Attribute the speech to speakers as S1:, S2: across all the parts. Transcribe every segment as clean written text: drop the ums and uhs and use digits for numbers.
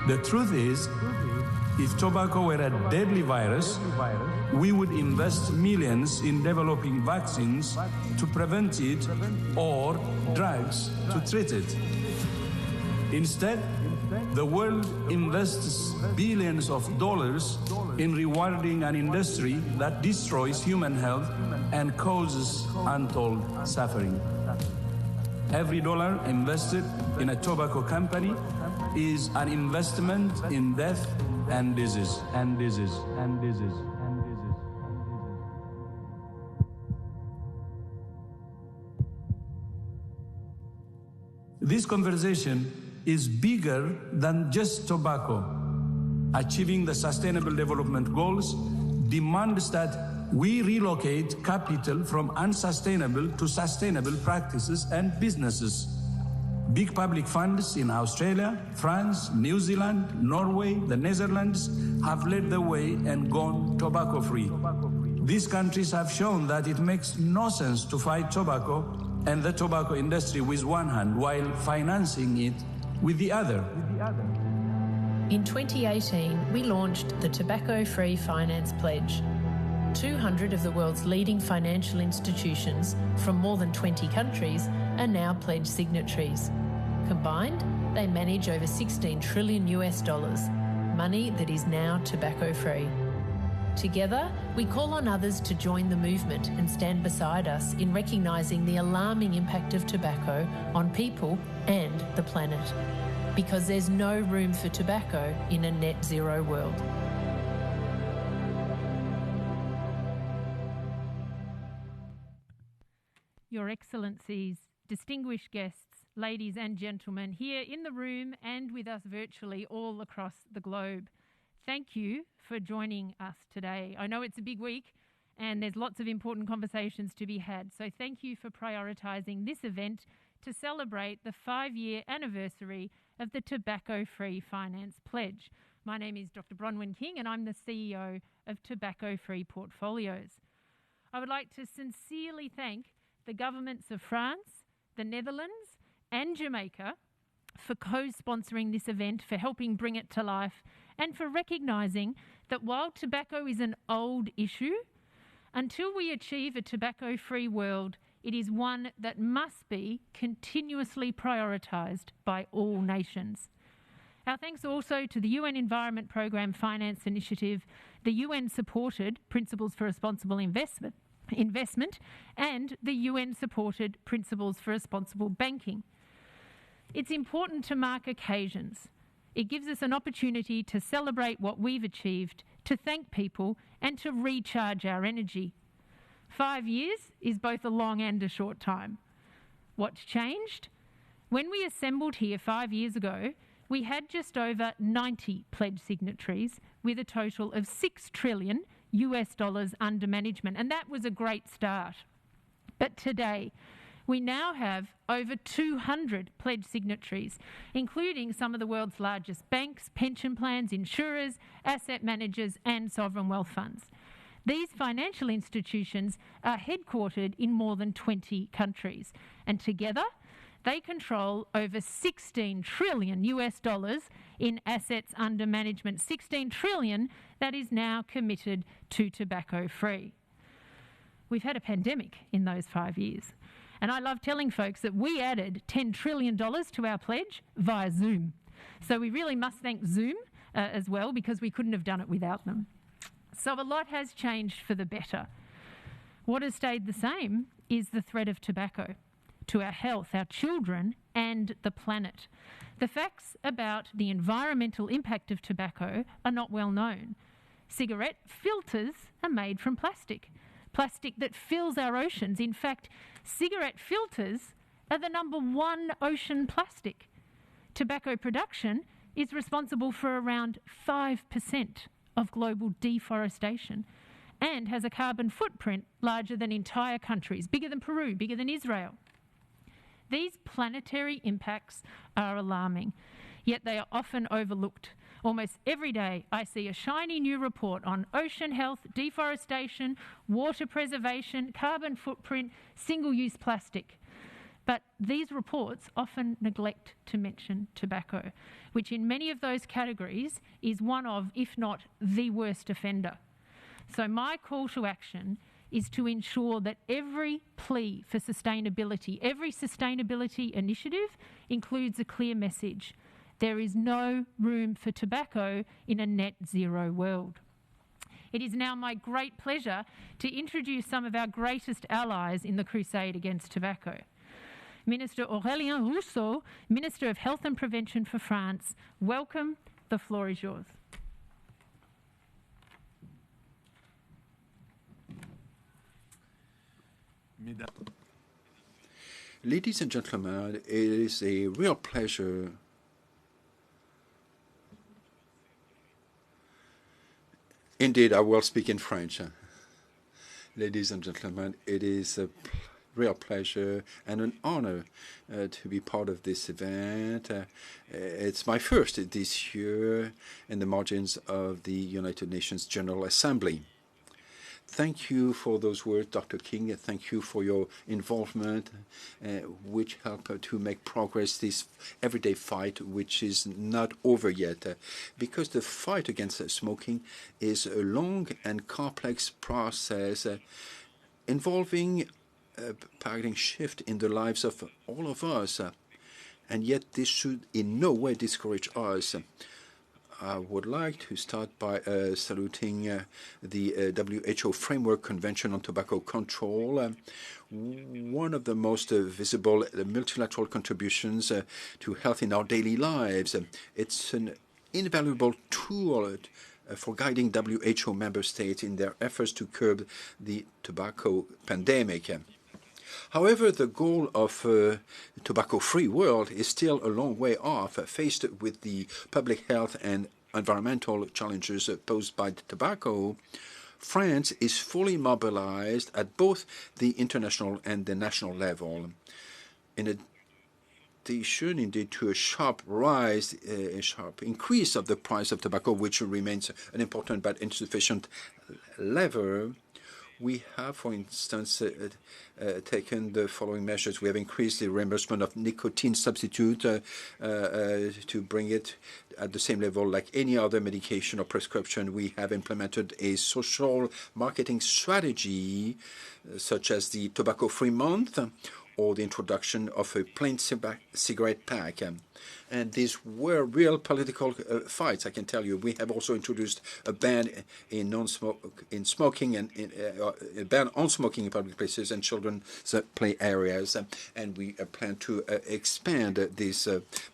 S1: The truth is, if tobacco were a deadly virus, we would invest millions in developing vaccines to prevent it or drugs to treat it. Instead, the world invests billions of dollars in rewarding an industry that destroys human health and causes untold suffering. Every dollar invested in a tobacco company is an investment in death and disease, and disease, and disease, and disease. This conversation is bigger than just tobacco. Achieving the Sustainable Development Goals demands that we relocate capital from unsustainable to sustainable practices and businesses. Big public funds in Australia, France, New Zealand, Norway, the Netherlands have led the way and gone tobacco-free. These countries have shown that it makes no sense to fight tobacco and the tobacco industry with one hand while financing it with the other.
S2: In 2018, we launched the Tobacco-Free Finance Pledge. 200 of the world's leading financial institutions from more than 20 countries are now pledge signatories. Combined, they manage over $16 trillion US, money that is now tobacco-free. Together, we call on others to join the movement and stand beside us in recognising the alarming impact of tobacco on people and the planet. Because there's no room for tobacco in a net zero world.
S3: Your Excellencies, distinguished guests, ladies and gentlemen, here in the room and with us virtually all across the globe, thank you for joining us today. I know it's a big week and there's lots of important conversations to be had, so thank you for prioritising this event to celebrate the 5-year anniversary of the Tobacco-Free Finance Pledge. My name is Dr. Bronwyn King and I'm the CEO of Tobacco-Free Portfolios. I would like to sincerely thank the governments of France, the Netherlands and Jamaica for co-sponsoring this event, for helping bring it to life, and for recognising that while tobacco is an old issue, until we achieve a tobacco-free world, it is one that must be continuously prioritised by all nations. Our thanks also to the UN Environment Programme Finance Initiative, the UN-supported Principles for Responsible Investment, and the UN-supported Principles for Responsible Banking. It's important to mark occasions. It gives us an opportunity to celebrate what we've achieved, to thank people, and to recharge our energy. 5 years is both a long and a short time. What's changed? When we assembled here 5 years ago, we had just over 90 pledge signatories with a total of $6 trillion US under management, and that was a great start. But today, we now have over 200 pledge signatories, including some of the world's largest banks, pension plans, insurers, asset managers and sovereign wealth funds. These financial institutions are headquartered in more than 20 countries, and together they control over $16 trillion US in assets under management, $16 trillion that is now committed to tobacco-free. We've had a pandemic in those 5 years, and I love telling folks that we added $10 trillion to our pledge via Zoom. So we really must thank Zoom as well, because we couldn't have done it without them. So a lot has changed for the better. What has stayed the same is the threat of tobacco to our health, our children and the planet. The facts about the environmental impact of tobacco are not well known. Cigarette filters are made from plastic that fills our oceans. In fact, cigarette filters are the #1 ocean plastic. Tobacco production is responsible for around 5% of global deforestation and has a carbon footprint larger than entire countries, bigger than Peru, bigger than Israel. These planetary impacts are alarming, yet they are often overlooked. Almost every day I see a shiny new report on ocean health, deforestation, water preservation, carbon footprint, single-use plastic. But these reports often neglect to mention tobacco, which in many of those categories is one of, if not the worst offender. So my call to action is to ensure that every plea for sustainability, every sustainability initiative includes a clear message. There is no room for tobacco in a net zero world. It is now my great pleasure to introduce some of our greatest allies in the crusade against tobacco. Minister Aurélien Rousseau, Minister of Health and Prevention for France, welcome. The floor is yours.
S4: Ladies and gentlemen, it is a real pleasure indeed, I will speak in French. Ladies and gentlemen, it is a real pleasure and an honor to be part of this event. It's my first this year in the margins of the United Nations General Assembly. Thank you for those words, Dr. King. Thank you for your involvement, which help to make progress this everyday fight, which is not over yet. Because the fight against smoking is a long and complex process involving a paradigm shift in the lives of all of us. And yet this should in no way discourage us. I would like to start by saluting the WHO Framework Convention on Tobacco Control, one of the most visible multilateral contributions to health in our daily lives. It's an invaluable tool for guiding WHO member states in their efforts to curb the tobacco pandemic. However, the goal of a tobacco-free world is still a long way off, faced with the public health and environmental challenges posed by tobacco. France is fully mobilized at both the international and the national level. In addition, indeed, to a sharp rise, a sharp increase of the price of tobacco, which remains an important but insufficient lever, we have, for instance, taken the following measures. We have increased the reimbursement of nicotine substitute to bring it at the same level like any other medication or prescription. We have implemented a social marketing strategy, such as the Tobacco-Free Month or the introduction of a plain cigarette pack. And these were real political fights, I can tell you. We have also introduced a ban in smoking and a ban on smoking in public places and children's play areas. And we plan to expand this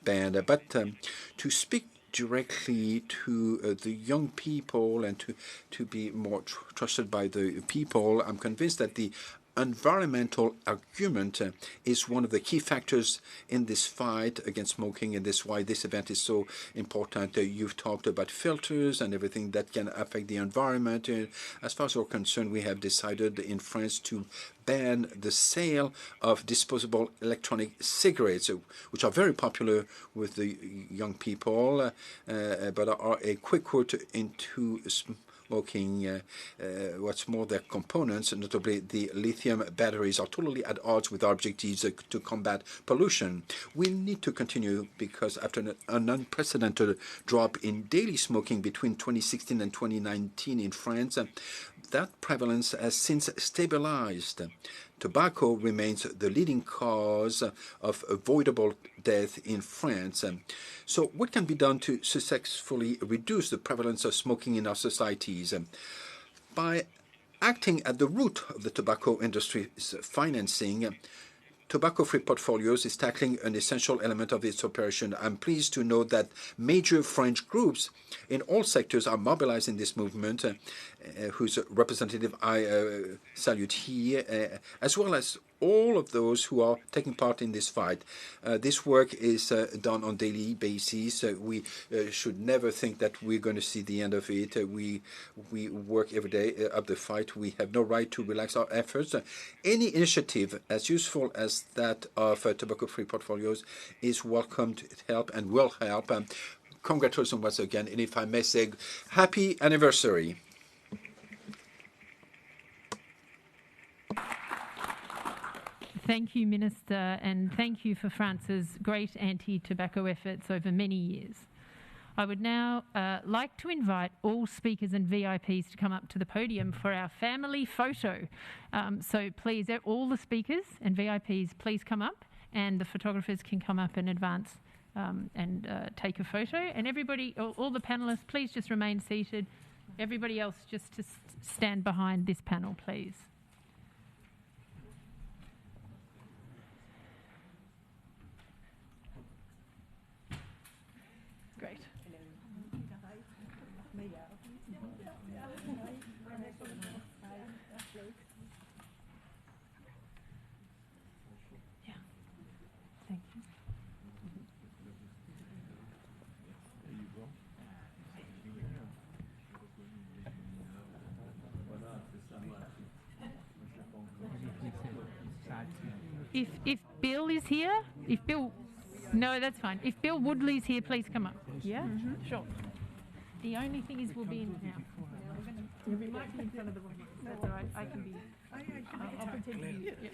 S4: ban. But to speak directly to the young people and to be more trusted by the people, I'm convinced that the environmental argument is one of the key factors in this fight against smoking, and that's why this event is so important. You've talked about filters and everything that can affect the environment. As far as we're concerned, we have decided in France to ban the sale of disposable electronic cigarettes, which are very popular with the young people, but are a quick route into smoking. What's more, their components, notably the lithium batteries, are totally at odds with our objectives to combat pollution. We need to continue because after an unprecedented drop in daily smoking between 2016 and 2019 in France, that prevalence has since stabilized. Tobacco remains the leading cause of avoidable death in France. So what can be done to successfully reduce the prevalence of smoking in our societies? By acting at the root of the tobacco industry's financing, Tobacco-Free Portfolios is tackling an essential element of its operation. I'm pleased to note that major French groups in all sectors are mobilized in this movement, whose representative I salute here, as well as all of those who are taking part in this fight. This work is done on a daily basis. We should never think that we're going to see the end of it. We work every day of the fight. We have no right to relax our efforts. Any initiative as useful as that of Tobacco-Free Portfolios is welcome to help and will help. Congratulations once again, and if I may say, happy anniversary.
S3: Thank you, Minister, and thank you for France's great anti-tobacco efforts over many years. I would now like to invite all speakers and VIPs to come up to the podium for our family photo. So please, all the speakers and VIPs, please come up, and the photographers can come up in advance and take a photo. And everybody, all the panellists, please just remain seated. Everybody else just to stand behind this panel, please. Great. Yeah. Thank you. If Bill is here, no, that's fine. If Bill Woodley's here, please come up. Yeah? Sure. The only thing is we'll be in now. We might be in front of the room. That's all right. I can be. I'll pretend to be. Yeah.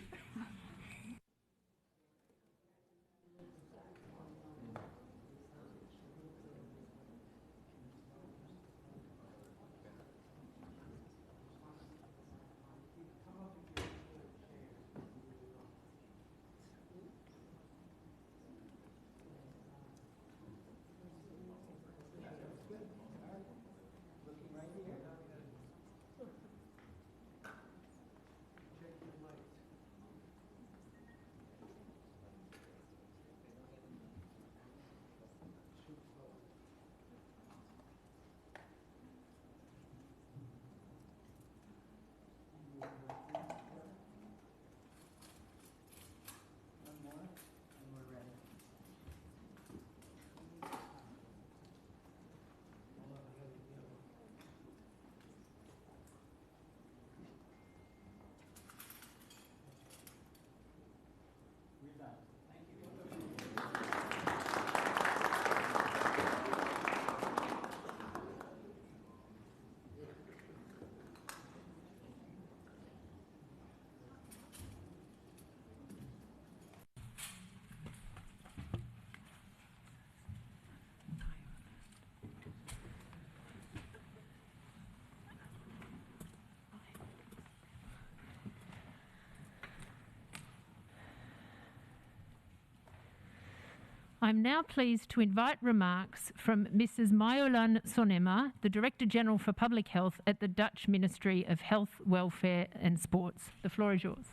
S3: I'm now pleased to invite remarks from Mrs. Marjolein Sonema, the Director General for Public Health at the Dutch Ministry of Health, Welfare and Sports. The floor is yours.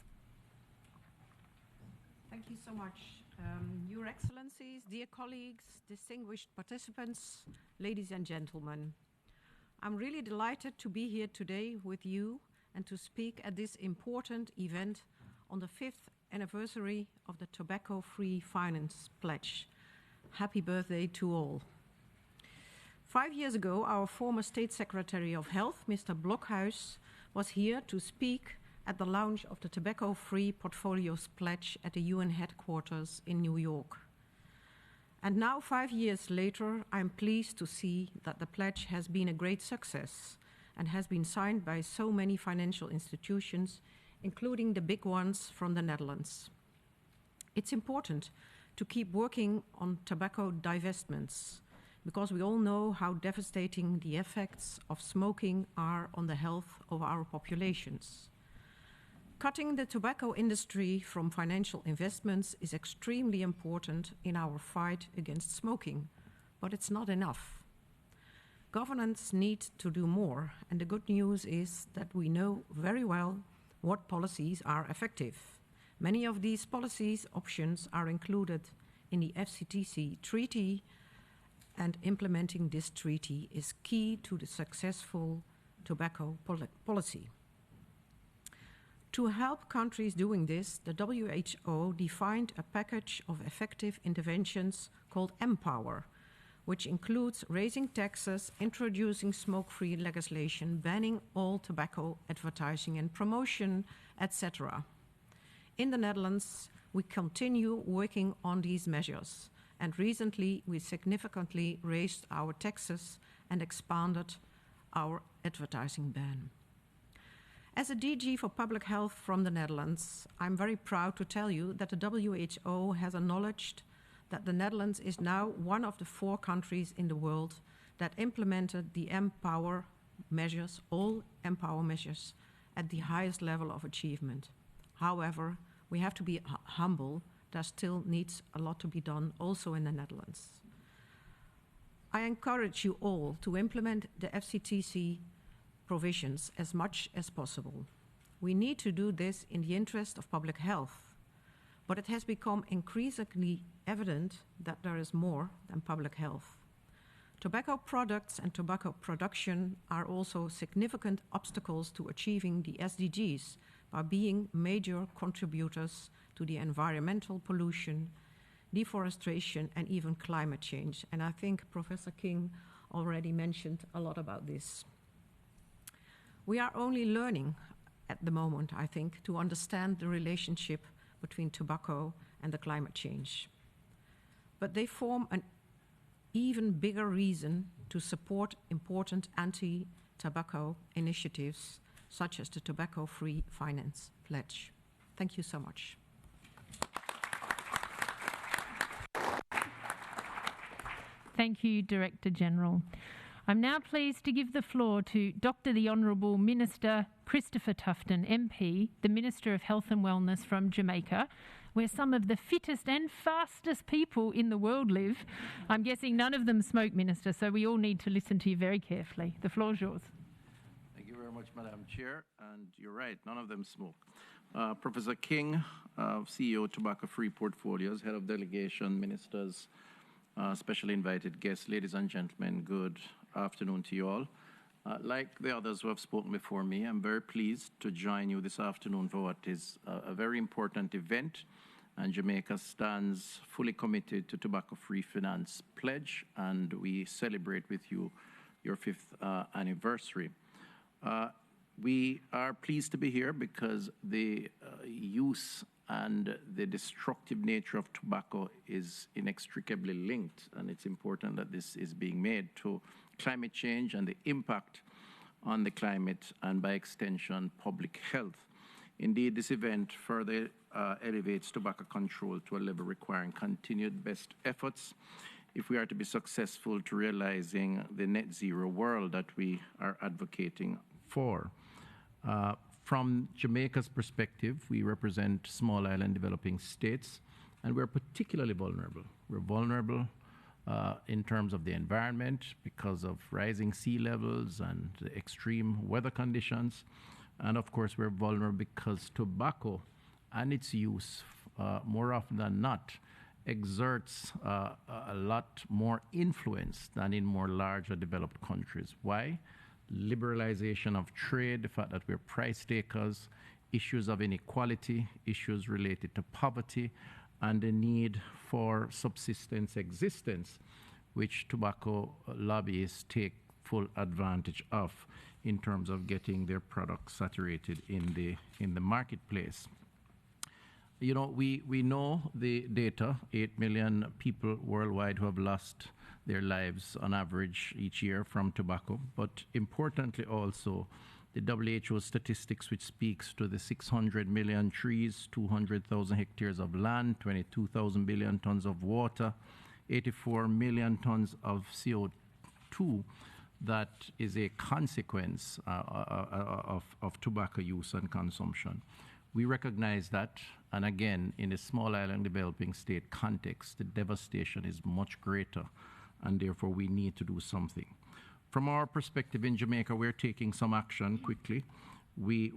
S5: Thank you so much. Your Excellencies, dear colleagues, distinguished participants, ladies and gentlemen. I'm really delighted to be here today with you and to speak at this important event on the 5th anniversary of the Tobacco-Free Finance Pledge. Happy birthday to all. 5 years ago, our former State Secretary of Health, Mr. Blokhuis, was here to speak at the launch of the Tobacco-Free Portfolios Pledge at the UN headquarters in New York. And now, 5 years later, I'm pleased to see that the pledge has been a great success and has been signed by so many financial institutions, including the big ones from the Netherlands. It's important to keep working on tobacco divestments, because we all know how devastating the effects of smoking are on the health of our populations. Cutting the tobacco industry from financial investments is extremely important in our fight against smoking, but it's not enough. Governments need to do more, and the good news is that we know very well what policies are effective. Many of these policies options are included in the FCTC Treaty, and implementing this treaty is key to the successful tobacco policy. To help countries doing this, the WHO defined a package of effective interventions called Empower, which includes raising taxes, introducing smoke-free legislation, banning all tobacco advertising and promotion, etc. In the Netherlands, we continue working on these measures, and recently we significantly raised our taxes and expanded our advertising ban. As a DG for Public Health from the Netherlands, I'm very proud to tell you that the WHO has acknowledged that the Netherlands is now one of the 4 countries in the world that implemented the Empower measures, all Empower measures, at the highest level of achievement. However, we have to be humble. There still needs a lot to be done also in the Netherlands. I encourage you all to implement the FCTC provisions as much as possible. We need to do this in the interest of public health, but it has become increasingly evident that there is more than public health. Tobacco products and tobacco production are also significant obstacles to achieving the SDGs by being major contributors to the environmental pollution, deforestation, and even climate change. And I think Professor King already mentioned a lot about this. We are only learning at the moment, I think, to understand the relationship between tobacco and the climate change. But they form an even bigger reason to support important anti-tobacco initiatives, such as the Tobacco-Free Finance Pledge. Thank you so much.
S3: Thank you, Director General. I'm now pleased to give the floor to Dr. the Honourable Minister Christopher Tufton, MP, the Minister of Health and Wellness from Jamaica, where some of the fittest and fastest people in the world live. I'm guessing none of them smoke, Minister, so we all need to listen to you very carefully. The floor is yours.
S6: Thank you very much, Madam Chair, and you're right, none of them smoke. Professor King, CEO Tobacco Free Portfolios, Head of Delegation, Ministers, specially invited guests, ladies and gentlemen, good afternoon to you all. Like the others who have spoken before me, I'm very pleased to join you this afternoon for what is a very important event, and Jamaica stands fully committed to Tobacco-Free Finance Pledge, and we celebrate with you your 5th anniversary. We are pleased to be here because the use and the destructive nature of tobacco is inextricably linked, and it's important that this is being made to climate change and the impact on the climate and, by extension, public health. Indeed, this event further elevates tobacco control to a level requiring continued best efforts if we are to be successful to realizing the net zero world that we are advocating for. From Jamaica's perspective, we represent small island developing states, and we're particularly vulnerable. We're vulnerable in terms of the environment because of rising sea levels and extreme weather conditions. And of course, we're vulnerable because tobacco and its use, more often than not, exerts a lot more influence than in more larger developed countries. Why? Liberalization of trade, the fact that we're price takers, issues of inequality, issues related to poverty, and the need for subsistence existence, which tobacco lobbyists take full advantage of in terms of getting their products saturated in the marketplace. You know, we know the data, 8 million people worldwide who have lost their lives on average each year from tobacco, but importantly also the WHO statistics, which speaks to the 600 million trees, 200,000 hectares of land, 22,000 billion tons of water, 84 million tons of CO2 that is a consequence of tobacco use and consumption. We recognize that, and again, in a small island developing state context, the devastation is much greater, and therefore we need to do something. From our perspective in Jamaica, we're taking some action quickly. We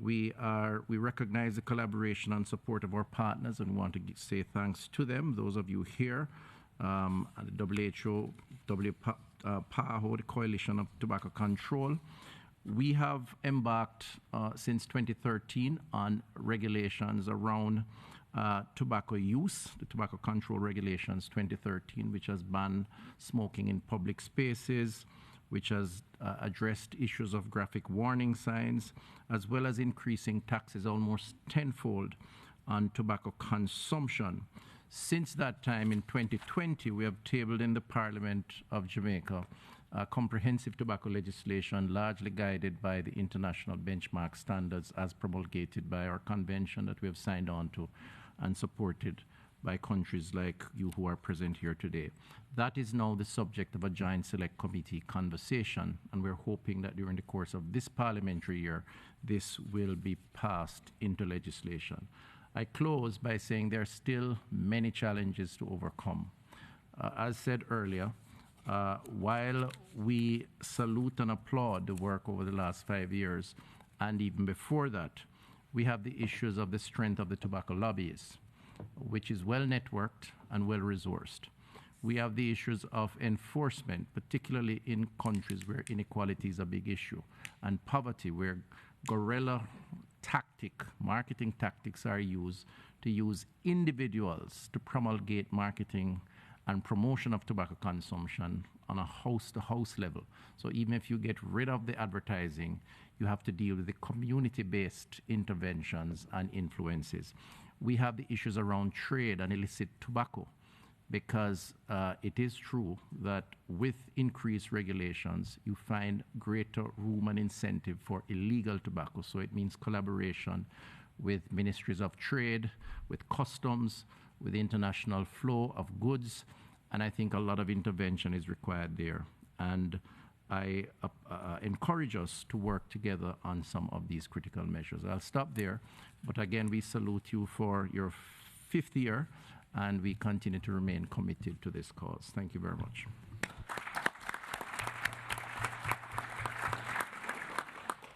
S6: recognize the collaboration and support of our partners, and we want to say thanks to them, those of you here, the WHO, PAHO, the Coalition of Tobacco Control. We have embarked since 2013 on regulations around tobacco use, the Tobacco Control Regulations 2013, which has banned smoking in public spaces, which has addressed issues of graphic warning signs, as well as increasing taxes almost tenfold on tobacco consumption. Since that time, in 2020, we have tabled in the Parliament of Jamaica comprehensive tobacco legislation largely guided by the international benchmark standards as promulgated by our convention that we have signed on to and supported by countries like you who are present here today. That is now the subject of a joint select committee conversation, and we're hoping that during the course of this parliamentary year, this will be passed into legislation. I close by saying there are still many challenges to overcome. As said earlier, while we salute and applaud the work over the last 5 years, and even before that, we have the issues of the strength of the tobacco lobbyists, which is well networked and well resourced. We have the issues of enforcement, particularly in countries where inequality is a big issue, and poverty, where guerrilla marketing tactics are used to use individuals to promulgate marketing and promotion of tobacco consumption on a house-to-house level. So even if you get rid of the advertising, you have to deal with the community-based interventions and influences. We have the issues around trade and illicit tobacco, because it is true that with increased regulations, you find greater room and incentive for illegal tobacco. So it means collaboration with ministries of trade, with customs, with the international flow of goods, and I think a lot of intervention is required there. And I encourage us to work together on some of these critical measures. I'll stop there, but again, we salute you for your 5th year, and we continue to remain committed to this cause. Thank you very much.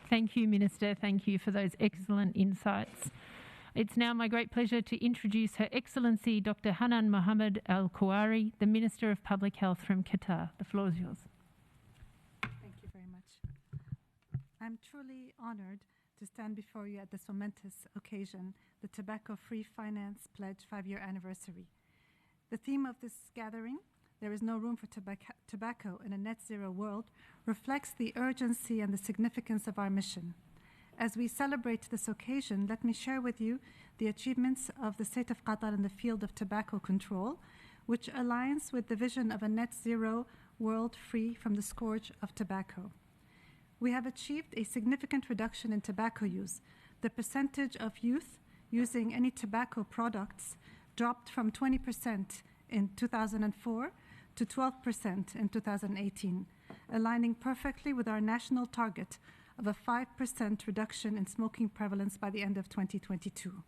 S3: Thank you, Minister. Thank you for those excellent insights. It's now my great pleasure to introduce Her Excellency Dr. Hanan Mohammed Al Kouari, the Minister of Public Health from Qatar. The floor is yours.
S7: Thank you very much. I'm truly honored to stand before you at this momentous occasion, the Tobacco-Free Finance Pledge 5-year anniversary. The theme of this gathering, "There is no room for tobacco in a net zero world," reflects the urgency and the significance of our mission. As we celebrate this occasion, let me share with you the achievements of the State of Qatar in the field of tobacco control, which aligns with the vision of a net zero world free from the scourge of tobacco. We have achieved a significant reduction in tobacco use. The percentage of youth using any tobacco products dropped from 20% in 2004 to 12% in 2018, aligning perfectly with our national target of a 5% reduction in smoking prevalence by the end of 2022.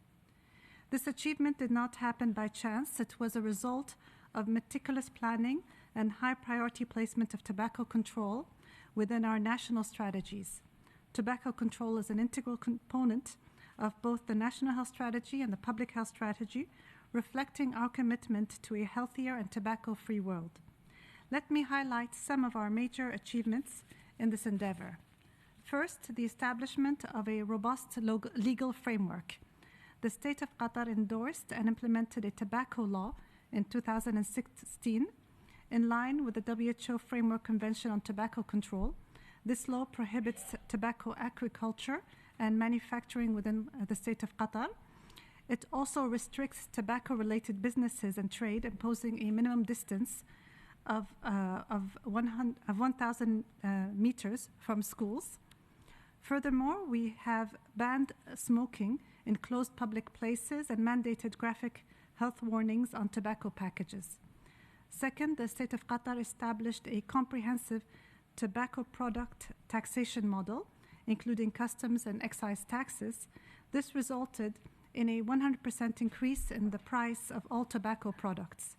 S7: This achievement did not happen by chance. It was a result of meticulous planning and high priority placement of tobacco control within our national strategies. Tobacco control is an integral component of both the National Health Strategy and the Public Health Strategy, reflecting our commitment to a healthier and tobacco-free world. Let me highlight some of our major achievements in this endeavor. First, the establishment of a robust legal framework. The State of Qatar endorsed and implemented a tobacco law in 2016 in line with the WHO Framework Convention on Tobacco Control. This law prohibits tobacco agriculture and manufacturing within the State of Qatar. It also restricts tobacco-related businesses and trade, imposing a minimum distance of 1,000 meters from schools. Furthermore, we have banned smoking in closed public places and mandated graphic health warnings on tobacco packages. Second, the State of Qatar established a comprehensive tobacco product taxation model, including customs and excise taxes. This resulted in a 100% increase in the price of all tobacco products.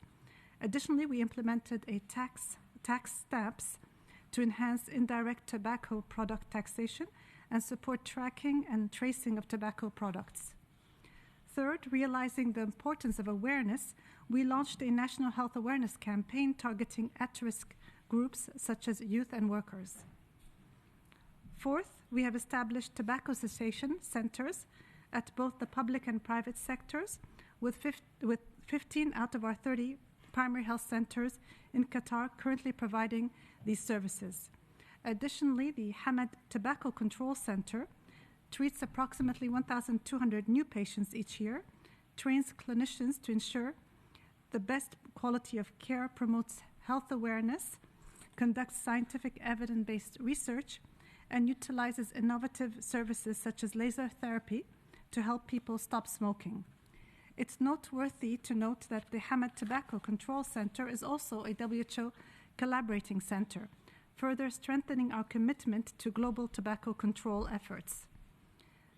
S7: Additionally, we implemented a tax stamps to enhance indirect tobacco product taxation and support tracking and tracing of tobacco products. Third, realizing the importance of awareness, we launched a national health awareness campaign targeting at-risk groups such as youth and workers. Fourth, we have established tobacco cessation centers at both the public and private sectors, with 15 out of our 30 primary health centers in Qatar currently providing these services. Additionally, the Hamad Tobacco Control Center treats approximately 1,200 new patients each year, trains clinicians to ensure the best quality of care, promotes health awareness, conducts scientific evidence-based research, and utilizes innovative services such as laser therapy to help people stop smoking. It's noteworthy to note that the Hamad Tobacco Control Center is also a WHO collaborating center, further strengthening our commitment to global tobacco control efforts.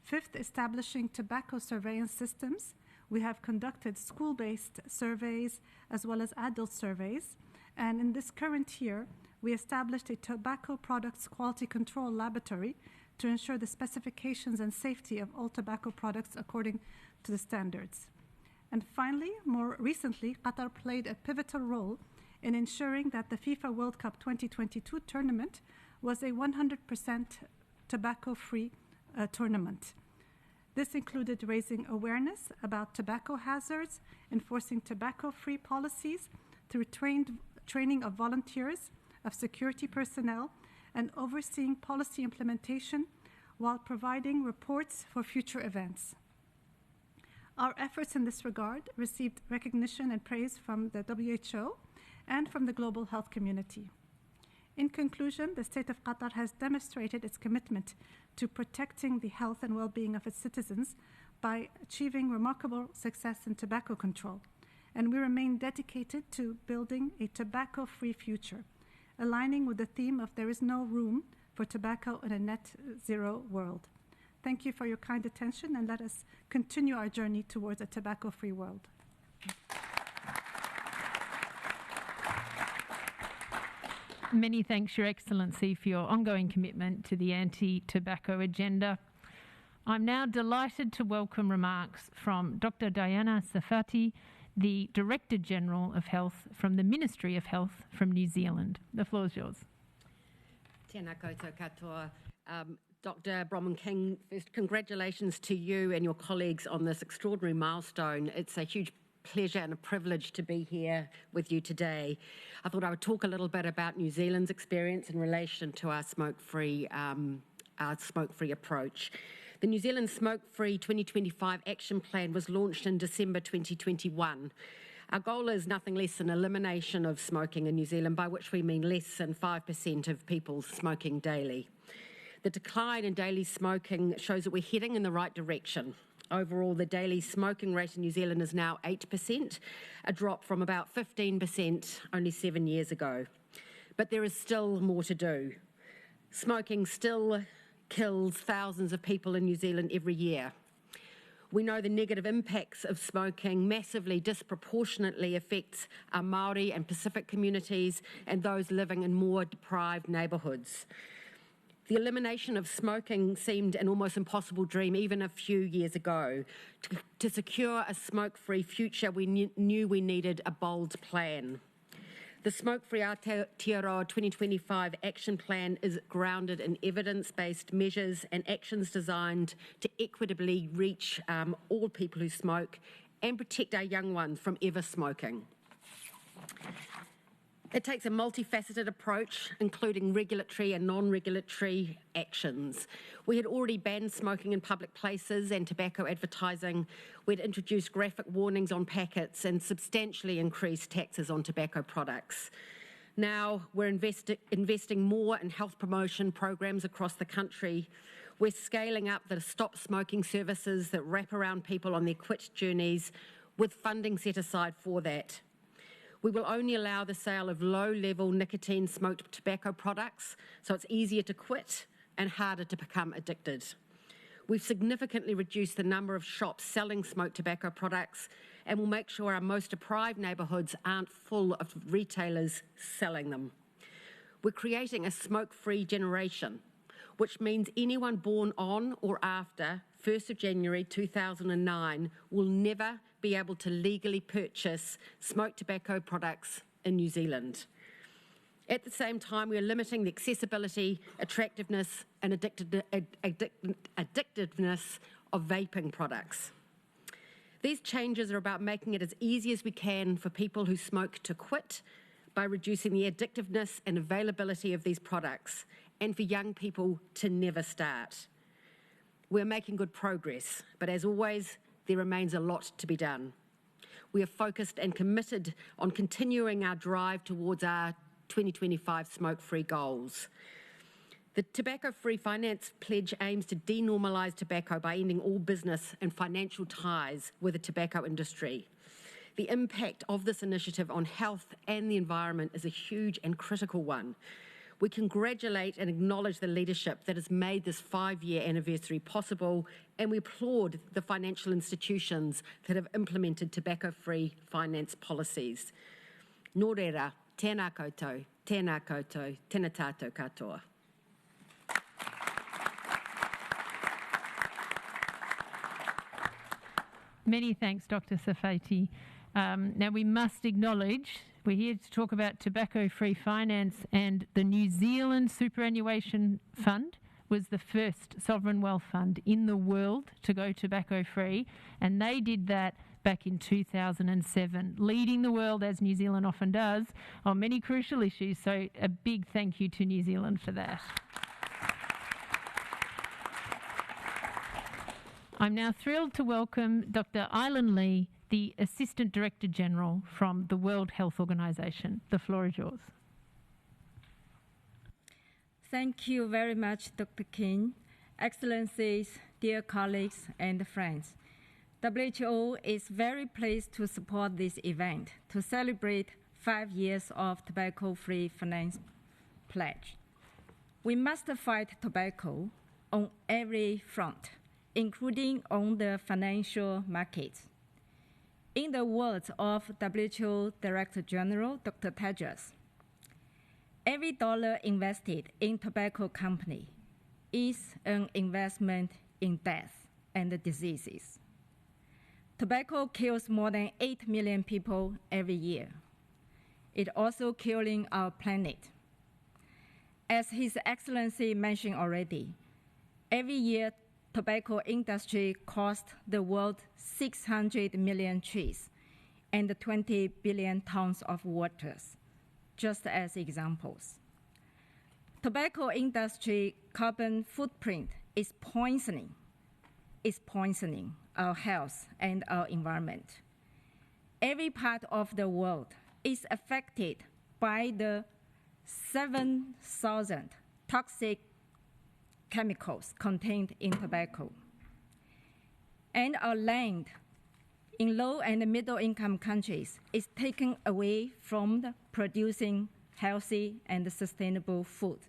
S7: Fifth, establishing tobacco surveillance systems. We have conducted school-based surveys as well as adult surveys, and in this current year, we established a tobacco products quality control laboratory to ensure the specifications and safety of all tobacco products according to the standards. And finally, more recently, Qatar played a pivotal role in ensuring that the FIFA World Cup 2022 tournament was a 100% tobacco-free tournament. This included raising awareness about tobacco hazards, enforcing tobacco-free policies through training of volunteers, of security personnel, and overseeing policy implementation while providing reports for future events. Our efforts in this regard received recognition and praise from the WHO and from the global health community. In conclusion, the State of Qatar has demonstrated its commitment to protecting the health and well-being of its citizens by achieving remarkable success in tobacco control, and we remain dedicated to building a tobacco-free future, aligning with the theme of there is no room for tobacco in a net zero world. Thank you for your kind attention, and let us continue our journey towards a tobacco-free world.
S3: Many thanks, Your Excellency, for your ongoing commitment to the anti-tobacco agenda. I'm now delighted to welcome remarks from Dr. Diana Safati, the Director General of Health from the Ministry of Health from New Zealand. The floor is yours.
S8: Tēnā koutou katoa. Dr. Bromwell-King, first, congratulations to you and your colleagues on this extraordinary milestone. It's a huge pleasure and a privilege to be here with you today. I thought I would talk a little bit about New Zealand's experience in relation to our smoke-free approach. The New Zealand Smoke-Free 2025 Action Plan was launched in December 2021. Our goal is nothing less than elimination of smoking in New Zealand, by which we mean less than 5% of people smoking daily. The decline in daily smoking shows that we're heading in the right direction. Overall, the daily smoking rate in New Zealand is now 8%, a drop from about 15% only 7 years ago. But there is still more to do. Smoking still kills thousands of people in New Zealand every year. We know the negative impacts of smoking massively, disproportionately affects our Māori and Pacific communities and those living in more deprived neighbourhoods. The elimination of smoking seemed an almost impossible dream even a few years ago. To secure a smoke-free future, we knew we needed a bold plan. The Smoke-Free Aotearoa 2025 Action Plan is grounded in evidence-based measures and actions designed to equitably reach all people who smoke and protect our young ones from ever smoking. It takes a multifaceted approach, including regulatory and non-regulatory actions. We had already banned smoking in public places and tobacco advertising. We'd introduced graphic warnings on packets and substantially increased taxes on tobacco products. Now we're investing more in health promotion programs across the country. We're scaling up the stop smoking services that wrap around people on their quit journeys with funding set aside for that. We will only allow the sale of low-level nicotine smoked tobacco products, so it's easier to quit and harder to become addicted. We've significantly reduced the number of shops selling smoked tobacco products, and will make sure our most deprived neighbourhoods aren't full of retailers selling them. We're creating a smoke-free generation, which means anyone born on or after 1st of January 2009 will never be able to legally purchase smoked tobacco products in New Zealand. At the same time, we are limiting the accessibility, attractiveness and addictiveness of vaping products. These changes are about making it as easy as we can for people who smoke to quit by reducing the addictiveness and availability of these products, and for young people to never start. We're making good progress, but as always, there remains a lot to be done. We are focused and committed on continuing our drive towards our 2025 smoke-free goals. The Tobacco-Free Finance Pledge aims to denormalise tobacco by ending all business and financial ties with the tobacco industry. The impact of this initiative on health and the environment is a huge and critical one. We congratulate and acknowledge the leadership that has made this 5-year anniversary possible, and we applaud the financial institutions that have implemented tobacco-free finance policies. Nō reira, tēnā koutou, tēnā koutou, tēnā tātou katoa.
S3: Many thanks, Dr. Safeti. Now we must acknowledge we're here to talk about tobacco-free finance, and the New Zealand Superannuation Fund was the first sovereign wealth fund in the world to go tobacco-free, and they did that back in 2007, leading the world, as New Zealand often does, on many crucial issues. So a big thank you to New Zealand for that. I'm now thrilled to welcome Dr. Eileen Lee, the Assistant Director General from the World Health Organization. The floor is yours.
S9: Thank you very much, Dr. King. Excellencies, dear colleagues and friends. WHO is very pleased to support this event to celebrate 5 years of tobacco-free finance pledge. We must fight tobacco on every front, including on the financial markets. In the words of WHO Director General Dr. Tedros, every dollar invested in tobacco company is an investment in death and diseases. Tobacco kills more than 8 million people every year. It also killing our planet. As His Excellency mentioned already, every year tobacco industry costs the world 600 million trees and 20 billion tons of water, just as examples. Tobacco industry carbon footprint is poisoning our health and our environment. Every part of the world is affected by the 7,000 toxic chemicals contained in tobacco. And our land in low and middle income countries is taken away from producing healthy and sustainable food.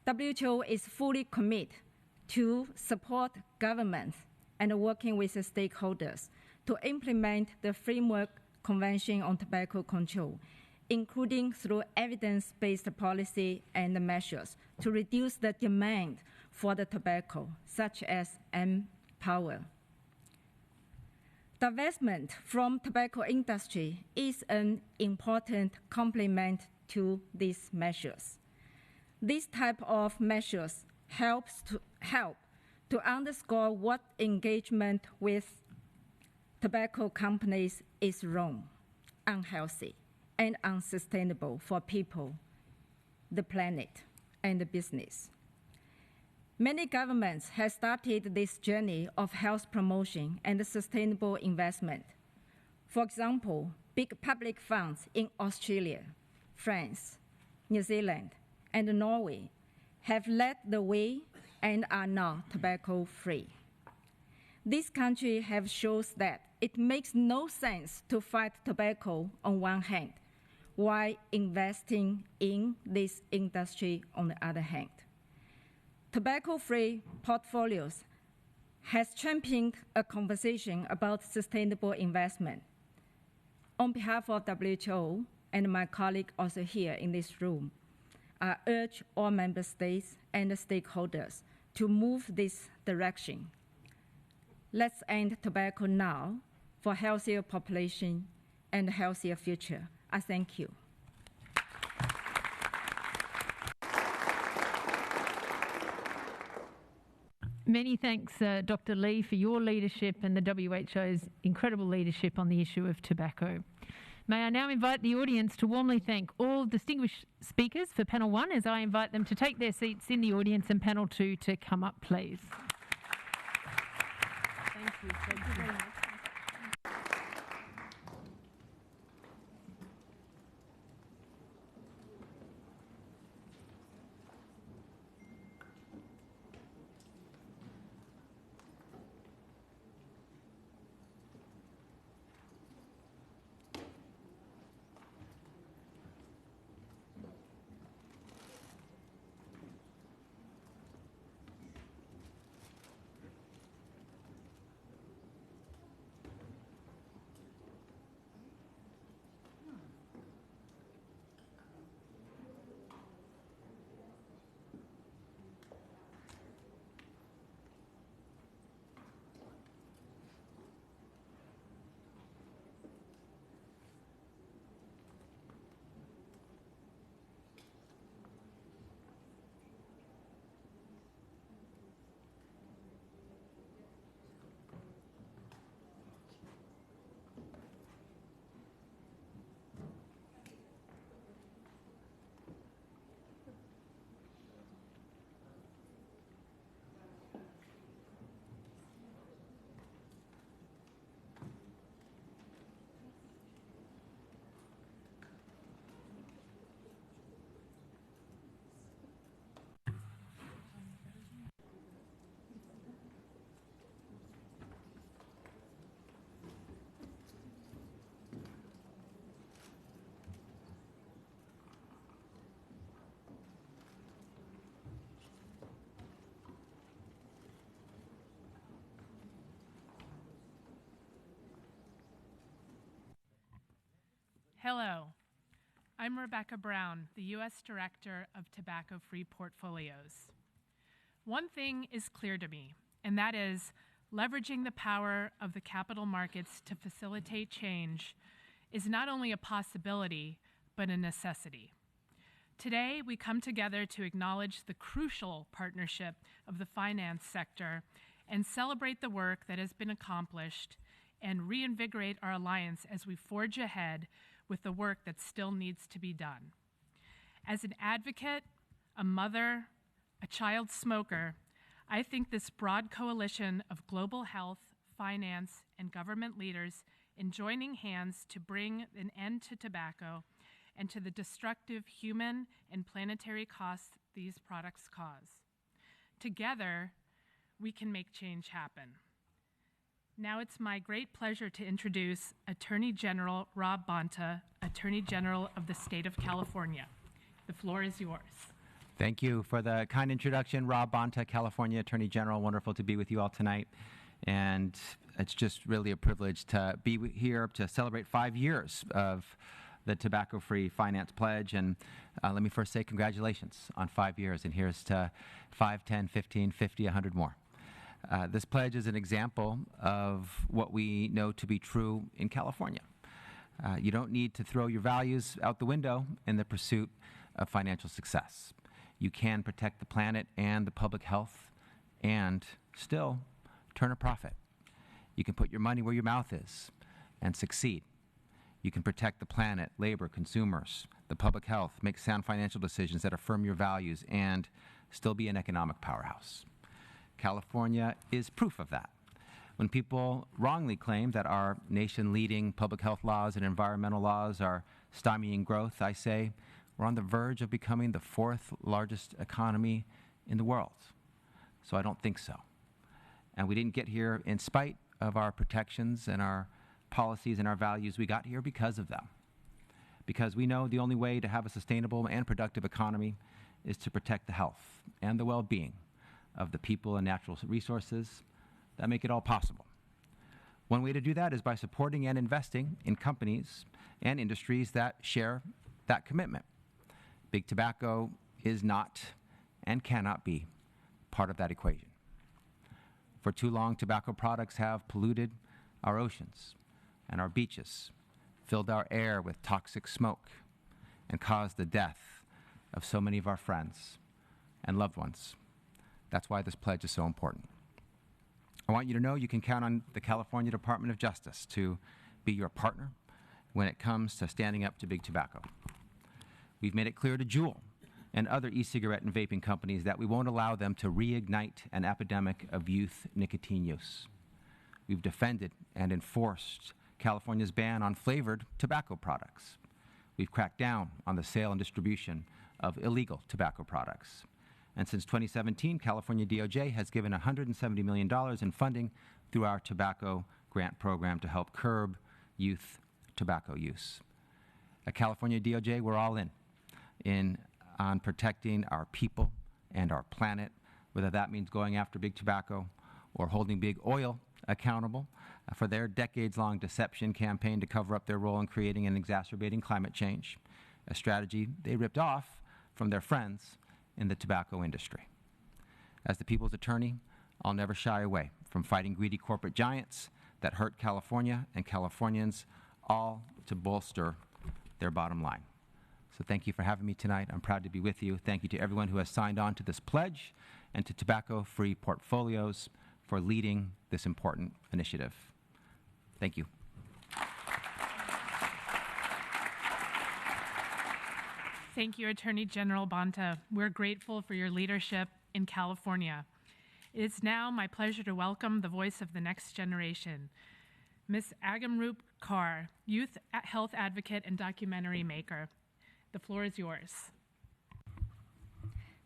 S9: WHO is fully committed to support governments and working with the stakeholders to implement the Framework Convention on Tobacco Control, including through evidence-based policy and measures to reduce the demand for the tobacco, such as Empower. Divestment from tobacco industry is an important complement to these measures. This type of measures help to underscore what engagement with tobacco companies is wrong, unhealthy, and unsustainable for people, the planet, and the business. Many governments have started this journey of health promotion and sustainable investment. For example, big public funds in Australia, France, New Zealand, and Norway have led the way and are now tobacco-free. These countries have shown that it makes no sense to fight tobacco on one hand, while investing in this industry on the other hand. Tobacco-free portfolios has championed a conversation about sustainable investment. On behalf of WHO and my colleague also here in this room, I urge all member states and stakeholders to move this direction. Let's end tobacco now for healthier population and a healthier future. I thank you.
S3: Many thanks, Dr. Lee, for your leadership and the WHO's incredible leadership on the issue of tobacco. May I now invite the audience to warmly thank all distinguished speakers for panel 1 as I invite them to take their seats in the audience, and panel 2 to come up, please. Thank you. Thank you very much.
S10: Hello, I'm Rebecca Brown, the U.S. Director of Tobacco-Free Portfolios. One thing is clear to me, and that is leveraging the power of the capital markets to facilitate change is not only a possibility, but a necessity. Today, we come together to acknowledge the crucial partnership of the finance sector and celebrate the work that has been accomplished and reinvigorate our alliance as we forge ahead with the work that still needs to be done. As an advocate, a mother, a child smoker, I think this broad coalition of global health, finance, and government leaders in joining hands to bring an end to tobacco and to the destructive human and planetary costs these products cause. Together, we can make change happen. Now it's my great pleasure to introduce Attorney General Rob Bonta, Attorney General of the State of California. The floor is yours.
S11: Thank you for the kind introduction. Rob Bonta, California Attorney General. Wonderful to be with you all tonight. And it's just really a privilege to be here to celebrate 5 years of the Tobacco-Free Finance Pledge. And let me first say congratulations on 5 years. And here's to 5, 10, 15, 50, 100 more. This pledge is an example of what we know to be true in California. You don't need to throw your values out the window in the pursuit of financial success. You can protect the planet and the public health and still turn a profit. You can put your money where your mouth is and succeed. You can protect the planet, labor, consumers, the public health, make sound financial decisions that affirm your values, and still be an economic powerhouse. California is proof of that. When people wrongly claim that our nation-leading public health laws and environmental laws are stymieing growth, I say we're on the verge of becoming the 4th largest economy in the world. So I don't think so. And we didn't get here in spite of our protections and our policies and our values. We got here because of them. Because we know the only way to have a sustainable and productive economy is to protect the health and the well-being of the people and natural resources that make it all possible. One way to do that is by supporting and investing in companies and industries that share that commitment. Big tobacco is not and cannot be part of that equation. For too long, tobacco products have polluted our oceans and our beaches, filled our air with toxic smoke, and caused the death of so many of our friends and loved ones. That's why this pledge is so important. I want you to know you can count on the California Department of Justice to be your partner when it comes to standing up to big tobacco. We've made it clear to Juul and other e-cigarette and vaping companies that we won't allow them to reignite an epidemic of youth nicotine use. We've defended and enforced California's ban on flavored tobacco products. We've cracked down on the sale and distribution of illegal tobacco products. And since 2017, California DOJ has given $170 million in funding through our tobacco grant program to help curb youth tobacco use. At California DOJ, we're all in on protecting our people and our planet, whether that means going after big tobacco or holding big oil accountable for their decades-long deception campaign to cover up their role in creating and exacerbating climate change, a strategy they ripped off from their friends in the tobacco industry. As the people's attorney, I'll never shy away from fighting greedy corporate giants that hurt California and Californians, all to bolster their bottom line. So thank you for having me tonight. I'm proud to be with you. Thank you to everyone who has signed on to this pledge and to Tobacco-Free Portfolios for leading this important initiative. Thank you.
S10: Thank you, Attorney General Bonta. We're grateful for your leadership in California. It is now my pleasure to welcome the voice of the next generation, Ms. Agamrup Kaur, youth health advocate and documentary maker. The floor is yours.